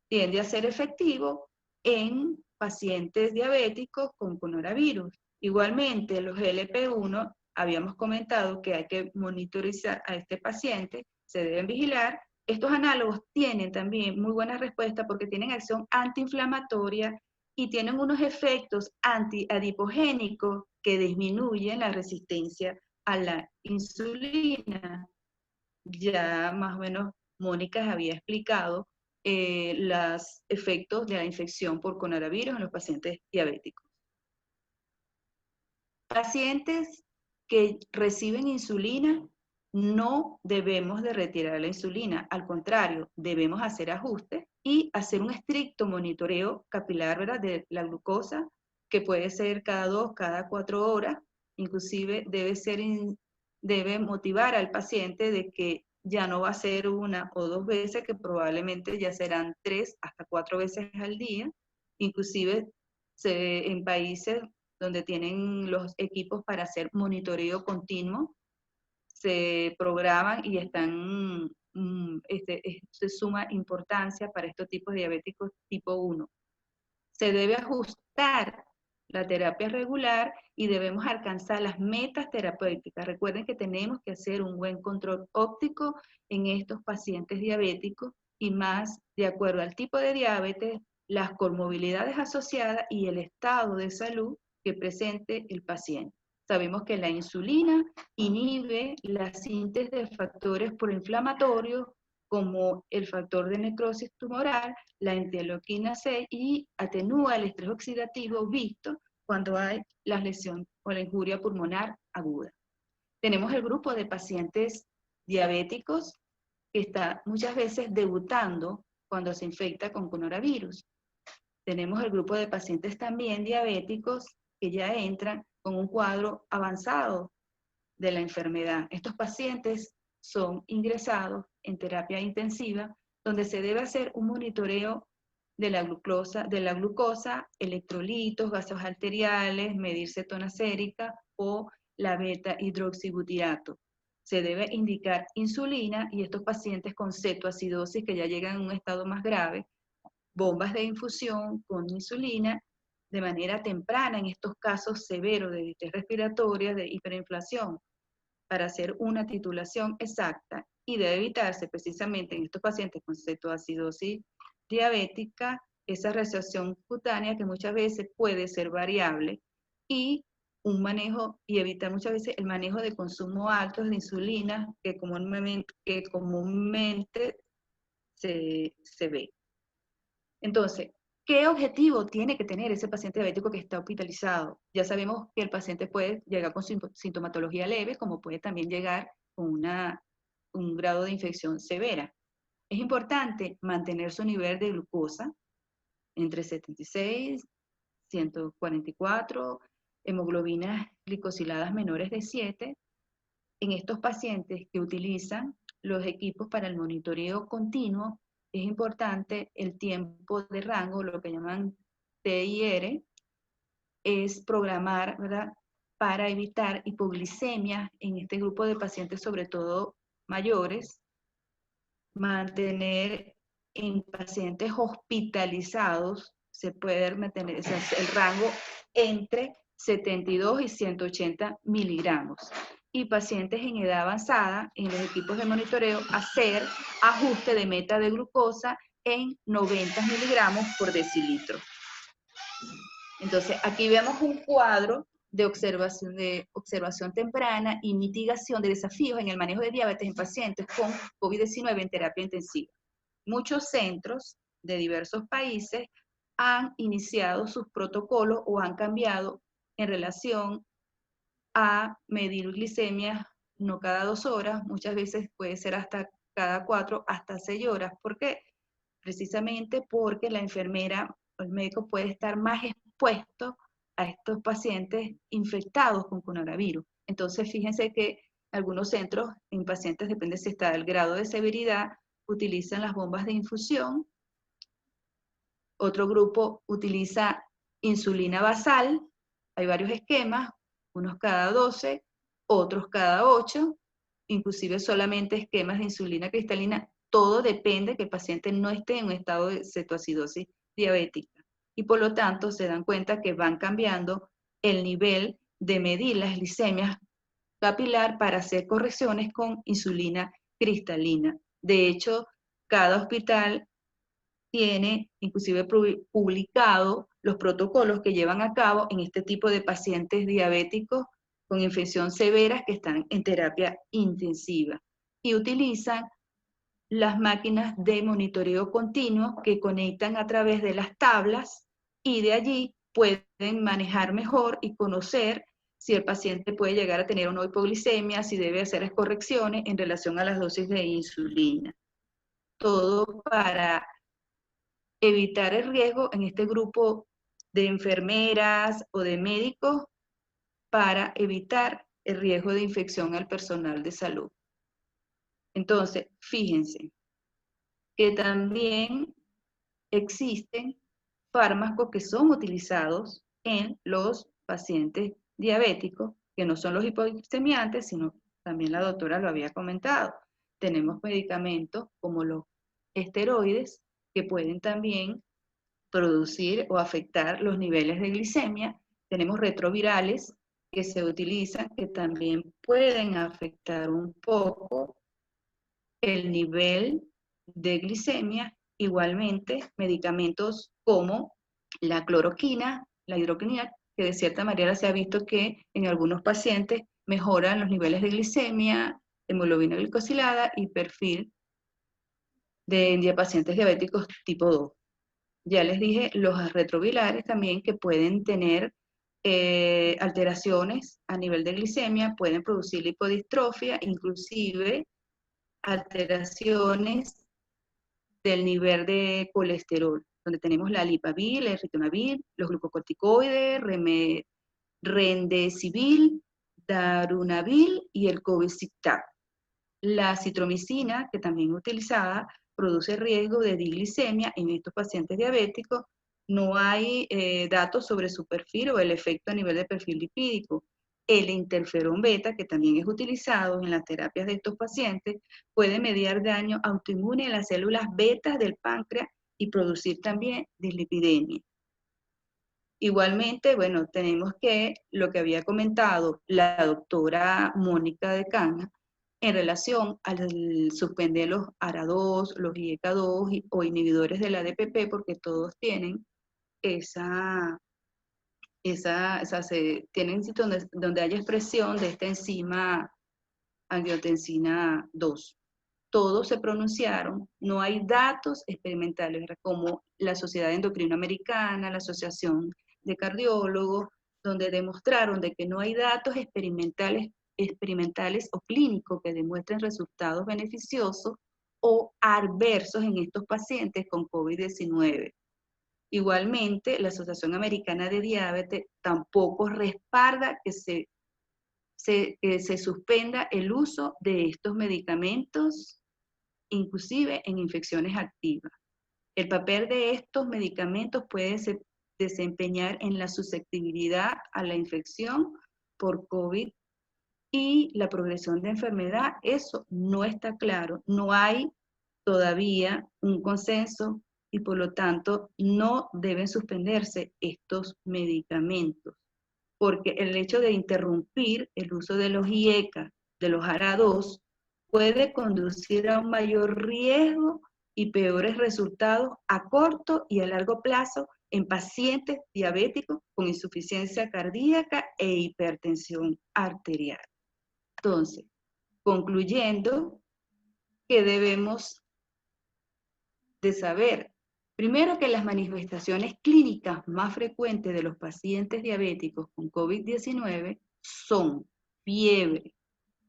Tiende a ser efectivo en pacientes diabéticos con coronavirus. Igualmente, los GLP-1, habíamos comentado que hay que monitorizar a este paciente, se deben vigilar. Estos análogos tienen también muy buena respuesta porque tienen acción antiinflamatoria y tienen unos efectos antiadipogénicos que disminuyen la resistencia a la insulina. Ya más o menos Mónica había explicado los efectos de la infección por coronavirus en los pacientes diabéticos. Pacientes que reciben insulina, no debemos de retirar la insulina, al contrario, debemos hacer ajustes y hacer un estricto monitoreo capilar, ¿verdad?, de la glucosa, que puede ser cada 2, cada 4 horas, inclusive debe motivar al paciente de que ya no va a ser 1 o 2 veces, que probablemente ya serán 3 hasta 4 veces al día, inclusive en países donde tienen los equipos para hacer monitoreo continuo, se programan y están, se suma importancia para estos tipos de diabéticos tipo 1. Se debe ajustar la terapia regular y debemos alcanzar las metas terapéuticas. Recuerden que tenemos que hacer un buen control óptico en estos pacientes diabéticos y más de acuerdo al tipo de diabetes, las comorbilidades asociadas y el estado de salud que presente el paciente. Sabemos que la insulina inhibe la síntesis de factores proinflamatorios como el factor de necrosis tumoral, la interleuquina 6, y atenúa el estrés oxidativo visto cuando hay la lesión o la injuria pulmonar aguda. Tenemos el grupo de pacientes diabéticos que está muchas veces debutando cuando se infecta con coronavirus. Tenemos el grupo de pacientes también diabéticos que ya entran con un cuadro avanzado de la enfermedad. Estos pacientes son ingresados en terapia intensiva, donde se debe hacer un monitoreo de la glucosa, electrolitos, gases arteriales, medir cetona sérica o la beta-hidroxibutirato. Se debe indicar insulina y estos pacientes con cetoacidosis que ya llegan a un estado más grave, bombas de infusión con insulina de manera temprana en estos casos severos de distrés respiratoria, de hiperinflación. para hacer una titulación exacta y debe evitarse precisamente en estos pacientes con cetoacidosis diabética esa reacción cutánea que muchas veces puede ser variable y un manejo, y evitar muchas veces el manejo de consumo altos de insulina que comúnmente se ve. Entonces, ¿qué objetivo tiene que tener ese paciente diabético que está hospitalizado? Ya sabemos que el paciente puede llegar con sintomatología leve, como puede también llegar con un grado de infección severa. Es importante mantener su nivel de glucosa entre 76, 144, hemoglobinas glicosiladas menores de 7. En estos pacientes que utilizan los equipos para el monitoreo continuo, es importante el tiempo de rango, lo que llaman TIR, es programar, ¿verdad?, para evitar hipoglicemia en este grupo de pacientes, sobre todo mayores, mantener en pacientes hospitalizados, se puede mantener el rango entre 72 y 180 miligramos. Y pacientes en edad avanzada, en los equipos de monitoreo, hacer ajuste de meta de glucosa en 90 miligramos por decilitro. Entonces, aquí vemos un cuadro de observación temprana y mitigación de desafíos en el manejo de diabetes en pacientes con COVID-19 en terapia intensiva. Muchos centros de diversos países han iniciado sus protocolos o han cambiado en relación a medir glicemia no cada 2 horas, muchas veces puede ser hasta cada 4, hasta 6 horas. ¿Por qué? Precisamente porque la enfermera o el médico puede estar más expuesto a estos pacientes infectados con coronavirus. Entonces, fíjense que algunos centros en pacientes, depende si está el grado de severidad, utilizan las bombas de infusión. Otro grupo utiliza insulina basal. Hay varios esquemas, unos cada 12, otros cada 8, inclusive solamente esquemas de insulina cristalina. Todo depende que el paciente no esté en un estado de cetoacidosis diabética. Y por lo tanto se dan cuenta que van cambiando el nivel de medir las glicemias capilar para hacer correcciones con insulina cristalina. De hecho, cada hospital tiene inclusive publicado los protocolos que llevan a cabo en este tipo de pacientes diabéticos con infección severas que están en terapia intensiva y utilizan las máquinas de monitoreo continuo que conectan a través de las tablas y de allí pueden manejar mejor y conocer si el paciente puede llegar a tener una hipoglicemia, si debe hacer correcciones en relación a las dosis de insulina. Todo para evitar el riesgo en este grupo de enfermeras o de médicos para evitar el riesgo de infección al personal de salud. Entonces, fíjense que también existen fármacos que son utilizados en los pacientes diabéticos, que no son los hipoglicemiantes, sino también la doctora lo había comentado. Tenemos medicamentos como los esteroides que pueden también producir o afectar los niveles de glicemia. Tenemos retrovirales que se utilizan que también pueden afectar un poco el nivel de glicemia. Igualmente, medicamentos como la cloroquina, la hidroquinona, que de cierta manera se ha visto que en algunos pacientes mejoran los niveles de glicemia, hemoglobina glicosilada y perfil de pacientes diabéticos tipo 2. Ya les dije, los retrovirales también que pueden tener alteraciones a nivel de glicemia, pueden producir lipodistrofia, inclusive alteraciones del nivel de colesterol, donde tenemos la lipavir, el ritonavir, los glucocorticoides, remdesivir, darunavir y el cobicistab. La citromicina, que también es utilizada, produce riesgo de diglicemia en estos pacientes diabéticos. No hay datos sobre su perfil o el efecto a nivel de perfil lipídico. El interferón beta, que también es utilizado en las terapias de estos pacientes, puede mediar daño autoinmune en las células betas del páncreas y producir también dislipidemia. Igualmente, bueno, tenemos que lo que había comentado la doctora Mónica de Caña en relación al suspender los ARA2, los IECA2 o inhibidores de la DPP, porque todos tienen tienen sitios donde haya expresión de esta enzima angiotensina 2. Todos se pronunciaron, no hay datos experimentales como la Sociedad Endocrino Americana, la Asociación de Cardiólogos, donde demostraron de que no hay datos experimentales o clínicos que demuestren resultados beneficiosos o adversos en estos pacientes con COVID-19. Igualmente, la Asociación Americana de Diabetes tampoco respalda que se suspenda el uso de estos medicamentos, inclusive en infecciones activas. El papel de estos medicamentos puede desempeñar en la susceptibilidad a la infección por COVID y la progresión de enfermedad. Eso no está claro, no hay todavía un consenso y por lo tanto no deben suspenderse estos medicamentos, porque el hecho de interrumpir el uso de los IECA, de los ARA2, puede conducir a un mayor riesgo y peores resultados a corto y a largo plazo en pacientes diabéticos con insuficiencia cardíaca e hipertensión arterial. Entonces, concluyendo, que debemos de saber, primero, que las manifestaciones clínicas más frecuentes de los pacientes diabéticos con COVID-19 son fiebre,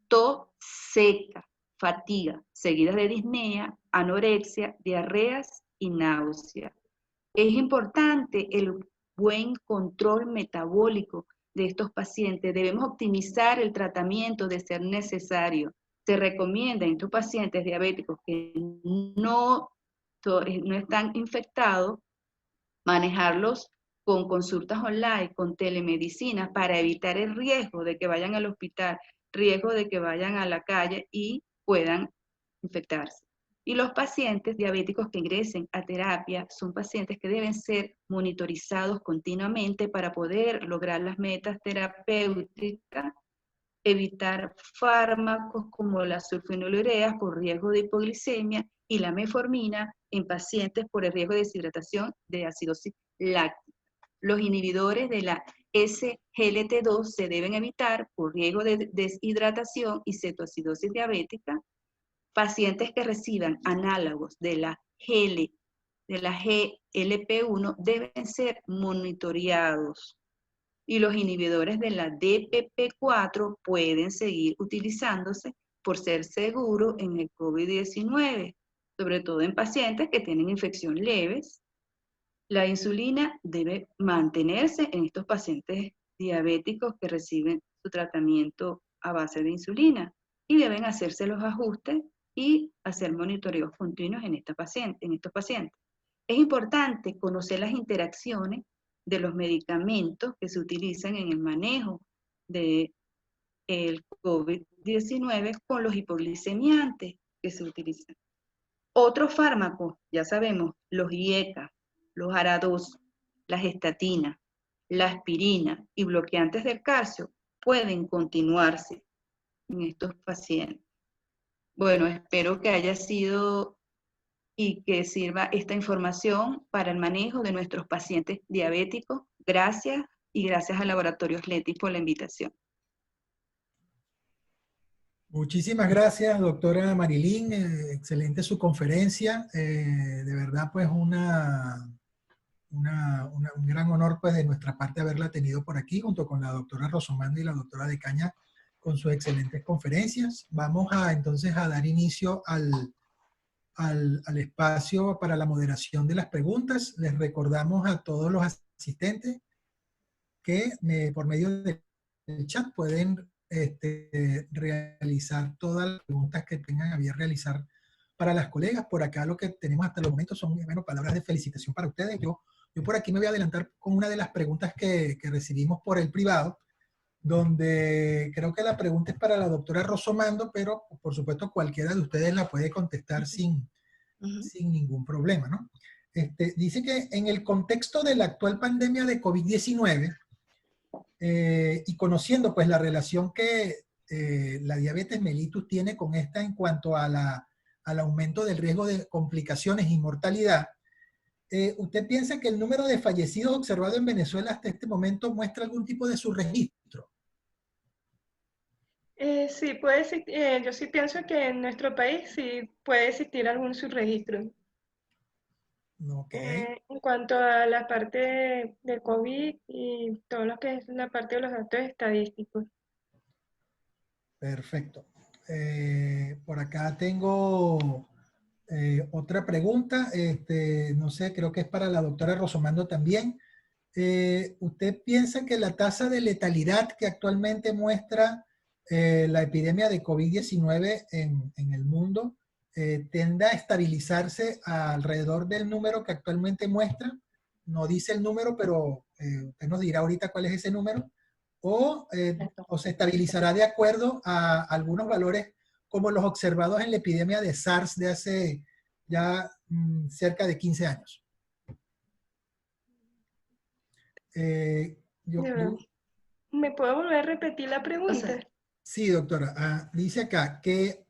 tos seca, fatiga, seguidas de disnea, anorexia, diarreas y náusea. Es importante el buen control metabólico de estos pacientes. Debemos optimizar el tratamiento de ser necesario. Se recomienda en estos pacientes diabéticos que no están infectados, manejarlos con consultas online, con telemedicina, para evitar el riesgo de que vayan al hospital, riesgo de que vayan a la calle y puedan infectarse. Y los pacientes diabéticos que ingresen a terapia son pacientes que deben ser monitorizados continuamente para poder lograr las metas terapéuticas, evitar fármacos como las sulfonilureas por riesgo de hipoglicemia y la metformina en pacientes por el riesgo de deshidratación de acidosis láctica. Los inhibidores de la SGLT2 se deben evitar por riesgo de deshidratación y cetoacidosis diabética. Pacientes que reciban análogos de la GLP-1 deben ser monitoreados. Y los inhibidores de la DPP4 pueden seguir utilizándose por ser seguros en el COVID-19, sobre todo en pacientes que tienen infección leves. La insulina debe mantenerse en estos pacientes diabéticos que reciben su tratamiento a base de insulina y deben hacerse los ajustes y hacer monitoreos continuos en estos pacientes. Es importante conocer las interacciones de los medicamentos que se utilizan en el manejo del COVID-19 con los hipoglicemiantes que se utilizan. Otros fármacos, ya sabemos, los IECA, los ARA2, las estatinas, la aspirina y bloqueantes del calcio pueden continuarse en estos pacientes. Bueno, espero que haya sido y que sirva esta información para el manejo de nuestros pacientes diabéticos. Gracias y gracias al Laboratorio Leti por la invitación. Muchísimas gracias, doctora Marilyn. Excelente su conferencia. De verdad, pues un gran honor pues de nuestra parte haberla tenido por aquí junto con la doctora Rosomando y la doctora de Caña con sus excelentes conferencias. Vamos entonces a dar inicio al espacio para la moderación de las preguntas. Les recordamos a todos los asistentes que por medio del chat pueden realizar todas las preguntas que tengan a bien realizar para las colegas. Por acá lo que tenemos hasta el momento son, bueno, palabras de felicitación para ustedes. Yo por aquí me voy a adelantar con una de las preguntas que recibimos por el privado, donde creo que la pregunta es para la doctora Rosomando, pero por supuesto cualquiera de ustedes la puede contestar sin ningún problema, ¿no? Dice que en el contexto de la actual pandemia de COVID-19 y conociendo pues la relación que la diabetes mellitus tiene con esta en cuanto a al aumento del riesgo de complicaciones y mortalidad, ¿usted piensa que el número de fallecidos observado en Venezuela hasta este momento muestra algún tipo de subregistro? Sí, puede existir, yo sí pienso que en nuestro país sí puede existir algún subregistro. Ok. En cuanto a la parte de COVID y todo lo que es la parte de los datos estadísticos. Perfecto. Por acá tengo otra pregunta. No sé, creo que es para la doctora Rosomando también. ¿Usted piensa que la tasa de letalidad que actualmente muestra la epidemia de COVID-19 en el mundo tiende a estabilizarse alrededor del número que actualmente muestra? No dice el número, pero usted nos dirá ahorita cuál es ese número. O se estabilizará de acuerdo a algunos valores como los observados en la epidemia de SARS de hace ya cerca de 15 años. ¿Me puedo volver a repetir la pregunta? Sí, doctora. Dice acá que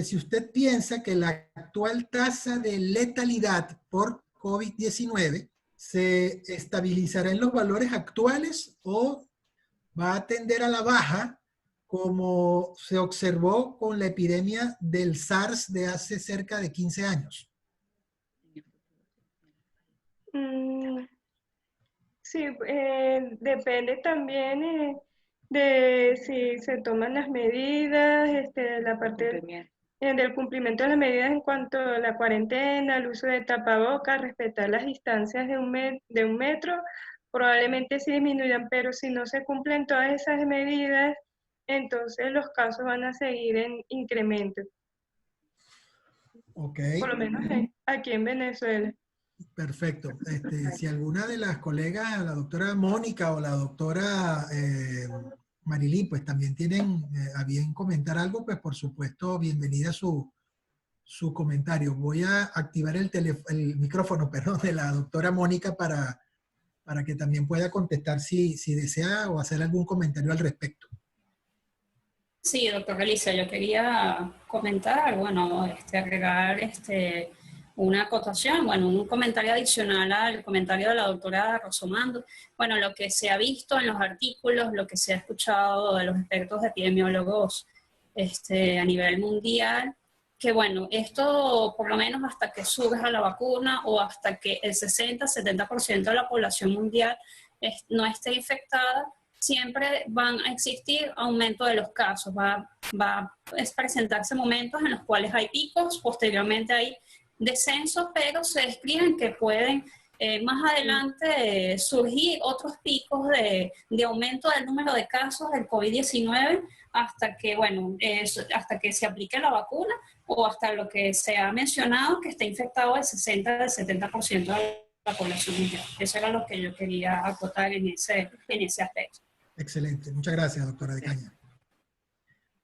si usted piensa que la actual tasa de letalidad por COVID-19 se estabilizará en los valores actuales o va a tender a la baja como se observó con la epidemia del SARS de hace cerca de 15 años. Sí, depende también de si se toman las medidas, la parte del cumplimiento de las medidas en cuanto a la cuarentena, el uso de tapabocas, respetar las distancias de un metro, probablemente sí disminuyan, pero si no se cumplen todas esas medidas, entonces los casos van a seguir en incremento. Ok. Por lo menos aquí en Venezuela. Perfecto. Si alguna de las colegas, la doctora Mónica o la doctora Marilí, pues también tienen a bien comentar algo, pues por supuesto, bienvenida su comentario. Voy a activar el micrófono, perdón, de la doctora Mónica para que también pueda contestar si desea o hacer algún comentario al respecto. Sí, doctora Alicia, yo quería comentar, bueno, agregar una acotación, bueno, un comentario adicional al comentario de la doctora Rosomando. Bueno, lo que se ha visto en los artículos, lo que se ha escuchado de los expertos epidemiólogos a nivel mundial, que bueno, esto por lo menos hasta que surja la vacuna o hasta que el 60-70% de la población mundial no esté infectada, siempre van a existir aumento de los casos. Va a presentarse momentos en los cuales hay picos, posteriormente hay descensos, pero se describen que pueden más adelante surgir otros picos de aumento del número de casos del COVID-19 hasta que, bueno, hasta que se aplique la vacuna o hasta lo que se ha mencionado que está infectado el 60-70% de la población mundial. Eso era lo que yo quería acotar en ese aspecto. Excelente. Muchas gracias, doctora de Caña.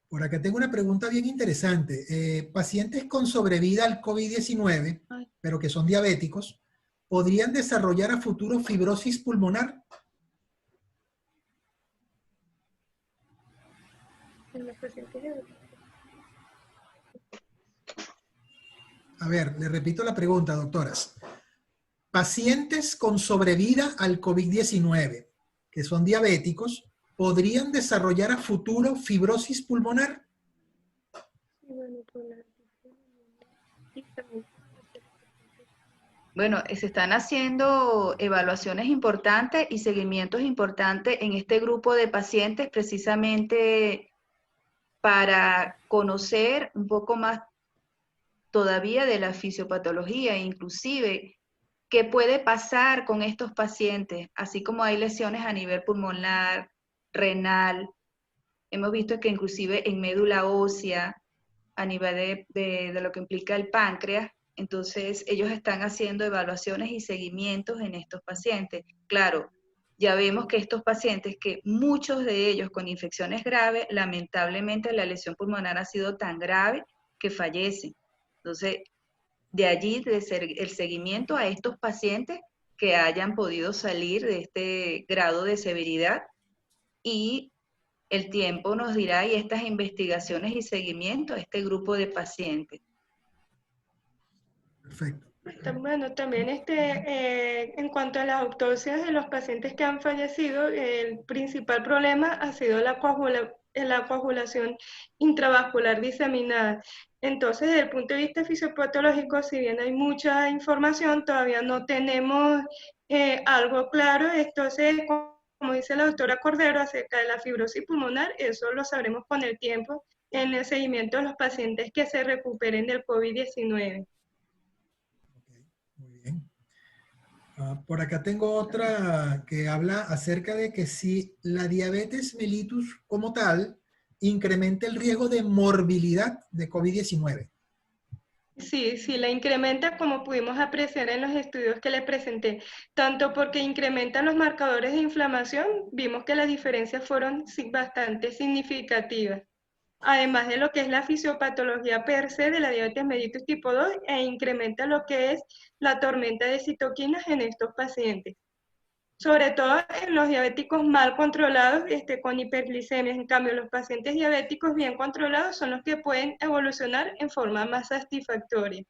Por acá tengo una pregunta bien interesante. Pacientes con sobrevida al COVID-19, pero que son diabéticos, ¿podrían desarrollar a futuro fibrosis pulmonar? A ver, le repito la pregunta, doctoras. Pacientes con sobrevida al COVID-19, que son diabéticos, ¿podrían desarrollar a futuro fibrosis pulmonar? Bueno, se están haciendo evaluaciones importantes y seguimientos importantes en este grupo de pacientes precisamente para conocer un poco más todavía de la fisiopatología, inclusive qué puede pasar con estos pacientes, así como hay lesiones a nivel pulmonar, renal. Hemos visto que inclusive en médula ósea, a nivel de lo que implica el páncreas, entonces ellos están haciendo evaluaciones y seguimientos en estos pacientes. Claro, ya vemos que estos pacientes, que muchos de ellos con infecciones graves, lamentablemente la lesión pulmonar ha sido tan grave que fallecen. Entonces, de allí el seguimiento a estos pacientes que hayan podido salir de este grado de severidad, y el tiempo nos dirá, y estas investigaciones y seguimiento a este grupo de pacientes. Perfecto. Bueno, también en cuanto a las autopsias de los pacientes que han fallecido, el principal problema ha sido la coagulación intravascular diseminada. Entonces, desde el punto de vista fisiopatológico, si bien hay mucha información, todavía no tenemos algo claro. Entonces, como dice la doctora Cordero acerca de la fibrosis pulmonar, eso lo sabremos con el tiempo en el seguimiento de los pacientes que se recuperen del COVID-19. Muy bien. Por acá tengo otra que habla acerca de que si la diabetes mellitus como tal incrementa el riesgo de morbilidad de COVID-19. Sí, sí, la incrementa como pudimos apreciar en los estudios que le presenté, tanto porque incrementan los marcadores de inflamación, vimos que las diferencias fueron bastante significativas, además de lo que es la fisiopatología per se de la diabetes mellitus tipo 2, e incrementa lo que es la tormenta de citoquinas en estos pacientes. Sobre todo en los diabéticos mal controlados, con hiperglicemia. En cambio, los pacientes diabéticos bien controlados son los que pueden evolucionar en forma más satisfactoria.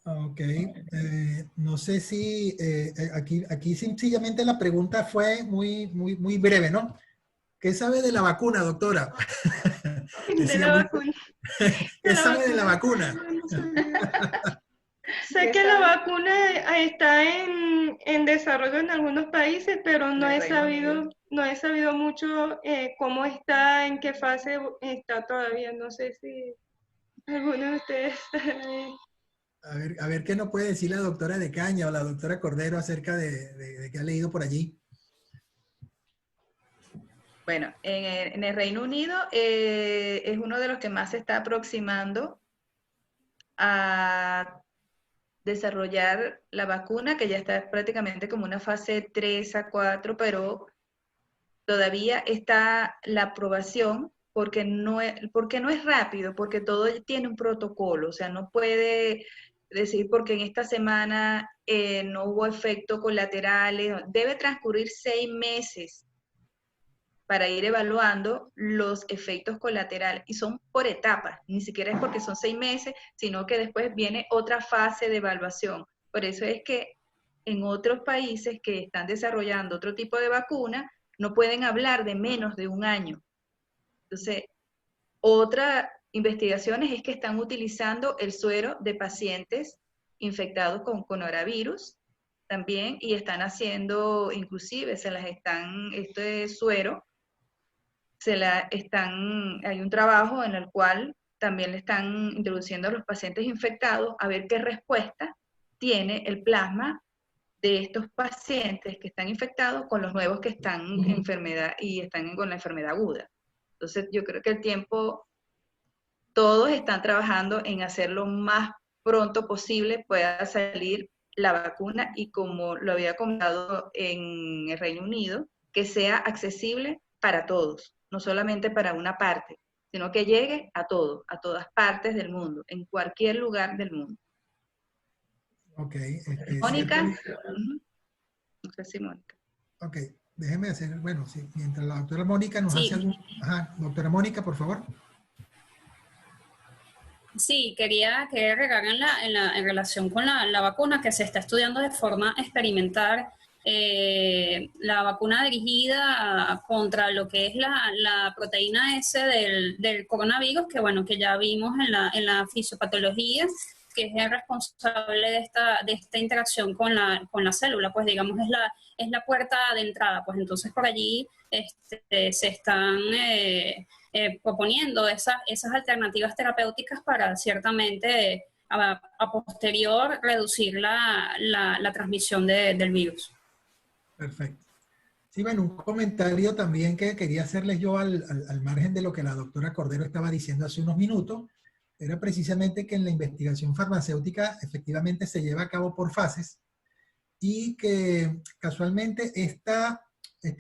Ok, no sé si aquí sencillamente la pregunta fue muy breve, ¿no? ¿Qué sabe de la vacuna, doctora? De la vacuna. ¿Qué sabe de la vacuna? Sé que la vacuna está en desarrollo en algunos países, pero no he sabido mucho cómo está, en qué fase está todavía. No sé si alguno de ustedes sabe. A ver qué nos puede decir la doctora de Caña o la doctora Cordero acerca de qué ha leído por allí. Bueno, en el Reino Unido es uno de los que más se está aproximando a desarrollar la vacuna, que ya está prácticamente como una fase 3 a 4, pero todavía está la aprobación porque no es rápido, porque todo tiene un protocolo, o sea, no puede decir porque en esta semana no hubo efectos colaterales, debe transcurrir 6 meses para ir evaluando los efectos colaterales, y son por etapas, ni siquiera es porque son 6 meses, sino que después viene otra fase de evaluación. Por eso es que en otros países que están desarrollando otro tipo de vacuna, no pueden hablar de menos de un año. Entonces, otra investigación es que están utilizando el suero de pacientes infectados con coronavirus también, y están haciendo, inclusive este suero, hay un trabajo en el cual también le están introduciendo a los pacientes infectados a ver qué respuesta tiene el plasma de estos pacientes que están infectados con los nuevos que están en enfermedad y están con la enfermedad aguda. Entonces yo creo que todos están trabajando en hacer lo más pronto posible pueda salir la vacuna, y como lo había comentado en el Reino Unido, que sea accesible para todos, no solamente para una parte, sino que llegue a todos, a todas partes del mundo, en cualquier lugar del mundo. Ok. Mónica. No sé si Mónica. Ok, déjeme hacer, bueno, sí, mientras la doctora Mónica nos Sí. hace algún... Ajá, doctora Mónica, por favor. Sí, quería agregar en relación con la vacuna, que se está estudiando de forma experimental, la vacuna dirigida contra lo que es la proteína S del coronavirus, que bueno, que ya vimos en la fisiopatología, que es el responsable de esta interacción con la célula, pues digamos es la puerta de entrada, pues entonces por allí se están proponiendo esas alternativas terapéuticas para ciertamente a posterior reducir la transmisión del virus. Perfecto. Sí, bueno, un comentario también que quería hacerles yo al margen de lo que la doctora Cordero estaba diciendo hace unos minutos, era precisamente que en la investigación farmacéutica efectivamente se lleva a cabo por fases, y que casualmente esta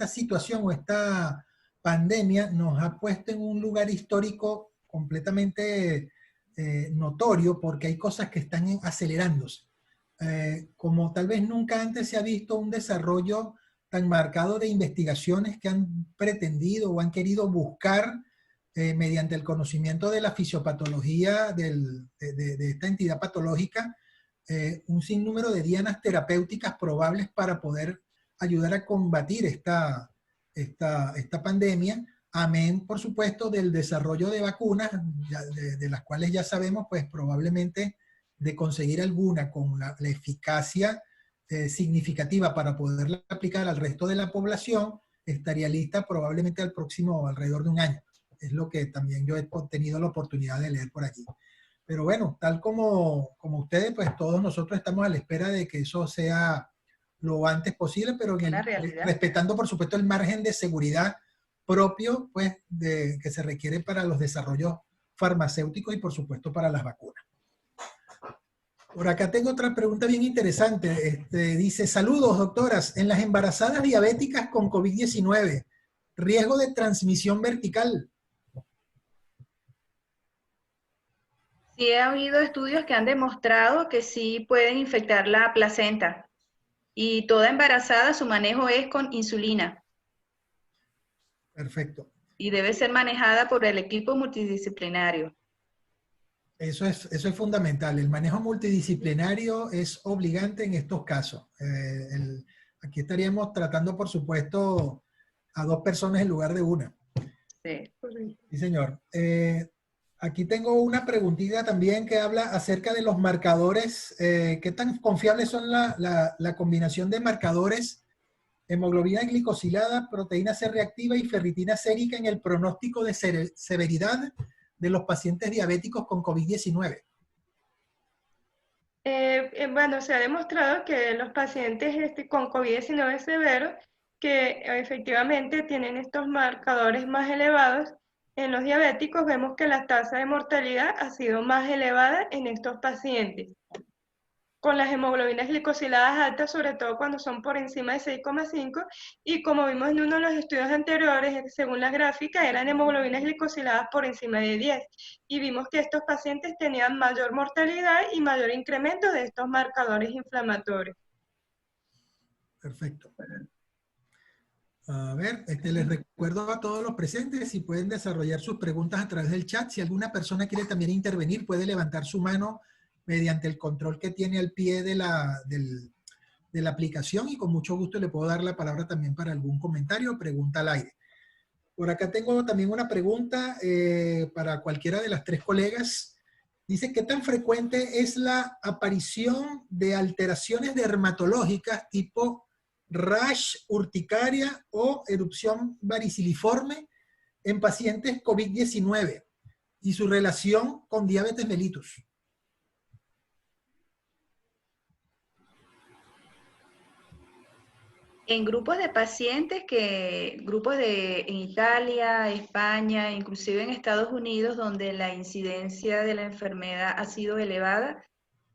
situación o esta pandemia nos ha puesto en un lugar histórico completamente notorio porque hay cosas que están acelerándose. Como tal vez nunca antes se ha visto un desarrollo tan marcado de investigaciones que han pretendido o han querido buscar mediante el conocimiento de la fisiopatología de esta entidad patológica, un sinnúmero de dianas terapéuticas probables para poder ayudar a combatir esta pandemia, amén, por supuesto, del desarrollo de vacunas, de las cuales ya sabemos, pues probablemente de conseguir alguna con la eficacia significativa para poderla aplicar al resto de la población, estaría lista probablemente al próximo, alrededor de un año. Es lo que también yo he tenido la oportunidad de leer por aquí. Pero bueno, tal como ustedes, pues todos nosotros estamos a la espera de que eso sea lo antes posible, pero respetando, por supuesto, el margen de seguridad propio, pues, que se requiere para los desarrollos farmacéuticos y, por supuesto, para las vacunas. Por acá tengo otra pregunta bien interesante. Dice, saludos, doctoras. En las embarazadas diabéticas con COVID-19, riesgo de transmisión vertical. Sí, ha habido estudios que han demostrado que sí pueden infectar la placenta. Y toda embarazada, su manejo es con insulina. Perfecto. Y debe ser manejada por el equipo multidisciplinario. Eso es fundamental. El manejo multidisciplinario es obligante en estos casos. Aquí estaríamos tratando, por supuesto, a 2 personas en lugar de una. Sí. Sí, señor. Aquí tengo una preguntita también que habla acerca de los marcadores. ¿Qué tan confiables son la combinación de marcadores hemoglobina glicosilada, proteína C reactiva y ferritina sérica en el pronóstico de severidad de los pacientes diabéticos con COVID-19? Bueno, se ha demostrado que los pacientes con COVID-19 severo, que efectivamente tienen estos marcadores más elevados, en los diabéticos vemos que la tasa de mortalidad ha sido más elevada en estos pacientes. Con las hemoglobinas glicosiladas altas, sobre todo cuando son por encima de 6,5, y como vimos en uno de los estudios anteriores, según la gráfica, eran hemoglobinas glicosiladas por encima de 10, y vimos que estos pacientes tenían mayor mortalidad y mayor incremento de estos marcadores inflamatorios. Perfecto. A ver, les recuerdo a todos los presentes si pueden desarrollar sus preguntas a través del chat. Si alguna persona quiere también intervenir, puede levantar su mano mediante el control que tiene al pie de la aplicación, y con mucho gusto le puedo dar la palabra también para algún comentario o pregunta al aire. Por acá tengo también una pregunta para cualquiera de las 3 colegas. Dice, ¿qué tan frecuente es la aparición de alteraciones dermatológicas tipo rash, urticaria o erupción variciliforme en pacientes COVID-19 y su relación con diabetes mellitus? En grupos de pacientes en Italia, España, inclusive en Estados Unidos, donde la incidencia de la enfermedad ha sido elevada,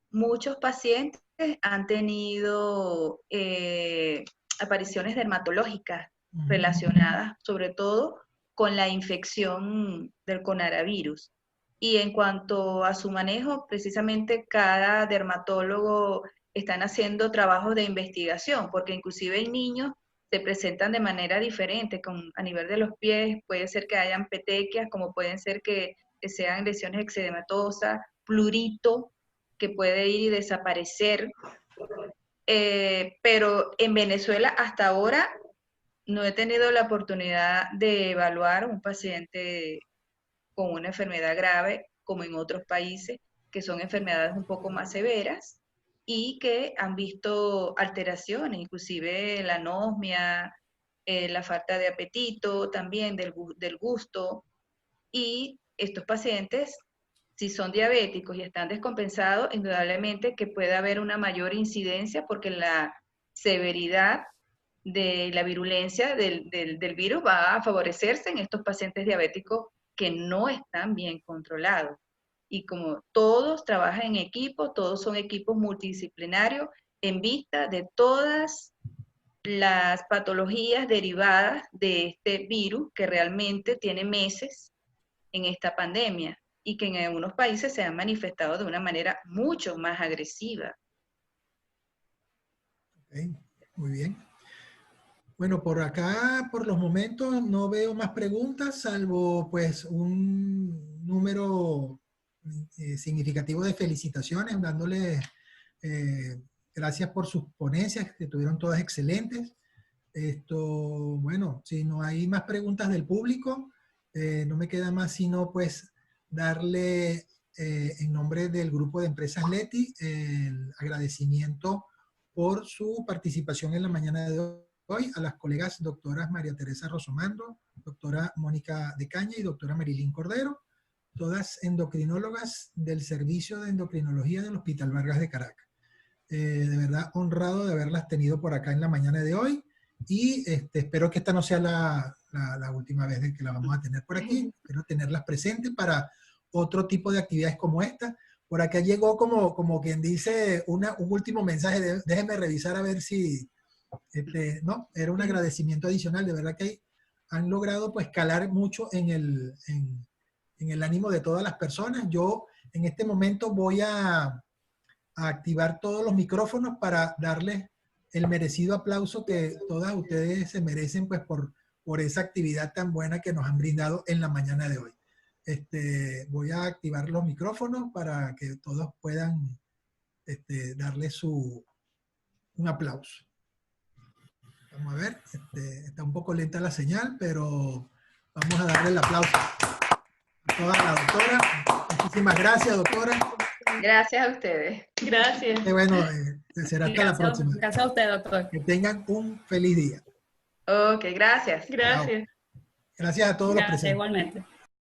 muchos pacientes han tenido apariciones dermatológicas relacionadas, sobre todo con la infección del coronavirus. Y en cuanto a su manejo, precisamente cada dermatólogo están haciendo trabajos de investigación, porque inclusive en niños se presentan de manera diferente, a nivel de los pies, puede ser que hayan petequias, como pueden ser que sean lesiones eczematosas, plurito, que puede ir y desaparecer. Pero en Venezuela hasta ahora no he tenido la oportunidad de evaluar un paciente con una enfermedad grave, como en otros países, que son enfermedades un poco más severas y que han visto alteraciones, inclusive la anosmia, la falta de apetito, también del gusto. Y estos pacientes, si son diabéticos y están descompensados, indudablemente que puede haber una mayor incidencia porque la severidad de la virulencia del virus va a favorecerse en estos pacientes diabéticos que no están bien controlados. Y como todos trabajan en equipo, todos son equipos multidisciplinarios en vista de todas las patologías derivadas de este virus que realmente tiene meses en esta pandemia y que en algunos países se han manifestado de una manera mucho más agresiva. Ok, muy bien. Bueno, por acá, por los momentos, no veo más preguntas, salvo pues un número significativo de felicitaciones, dándole gracias por sus ponencias, que tuvieron todas excelentes. Bueno, si no hay más preguntas del público, no me queda más sino pues darle en nombre del grupo de empresas Leti el agradecimiento por su participación en la mañana de hoy a las colegas doctoras María Teresa Rosomando, doctora Mónica de Caña y doctora Marilyn Cordero, todas endocrinólogas del Servicio de Endocrinología del Hospital Vargas de Caracas. De verdad honrado de haberlas tenido por acá en la mañana de hoy y espero que esta no sea la última vez que la vamos a tener por aquí. Espero tenerlas presentes para otro tipo de actividades como esta. Por acá llegó como quien dice un último mensaje, déjenme revisar a ver si, no, era un agradecimiento adicional, de verdad que han logrado pues calar mucho en el ánimo de todas las personas. Yo en este momento voy a activar todos los micrófonos para darles el merecido aplauso que todas ustedes se merecen pues por esa actividad tan buena que nos han brindado en la mañana de hoy. Voy a activar los micrófonos para que todos puedan darle un aplauso. Vamos a ver, está un poco lenta la señal, pero vamos a darle el aplauso a toda la doctora. Muchísimas gracias, doctora. Gracias a ustedes. Gracias. Bueno, será hasta la próxima. Gracias a usted, doctor. Que tengan un feliz día. Ok, gracias. Gracias. Gracias a todos los Gracias, presentes. igualmente.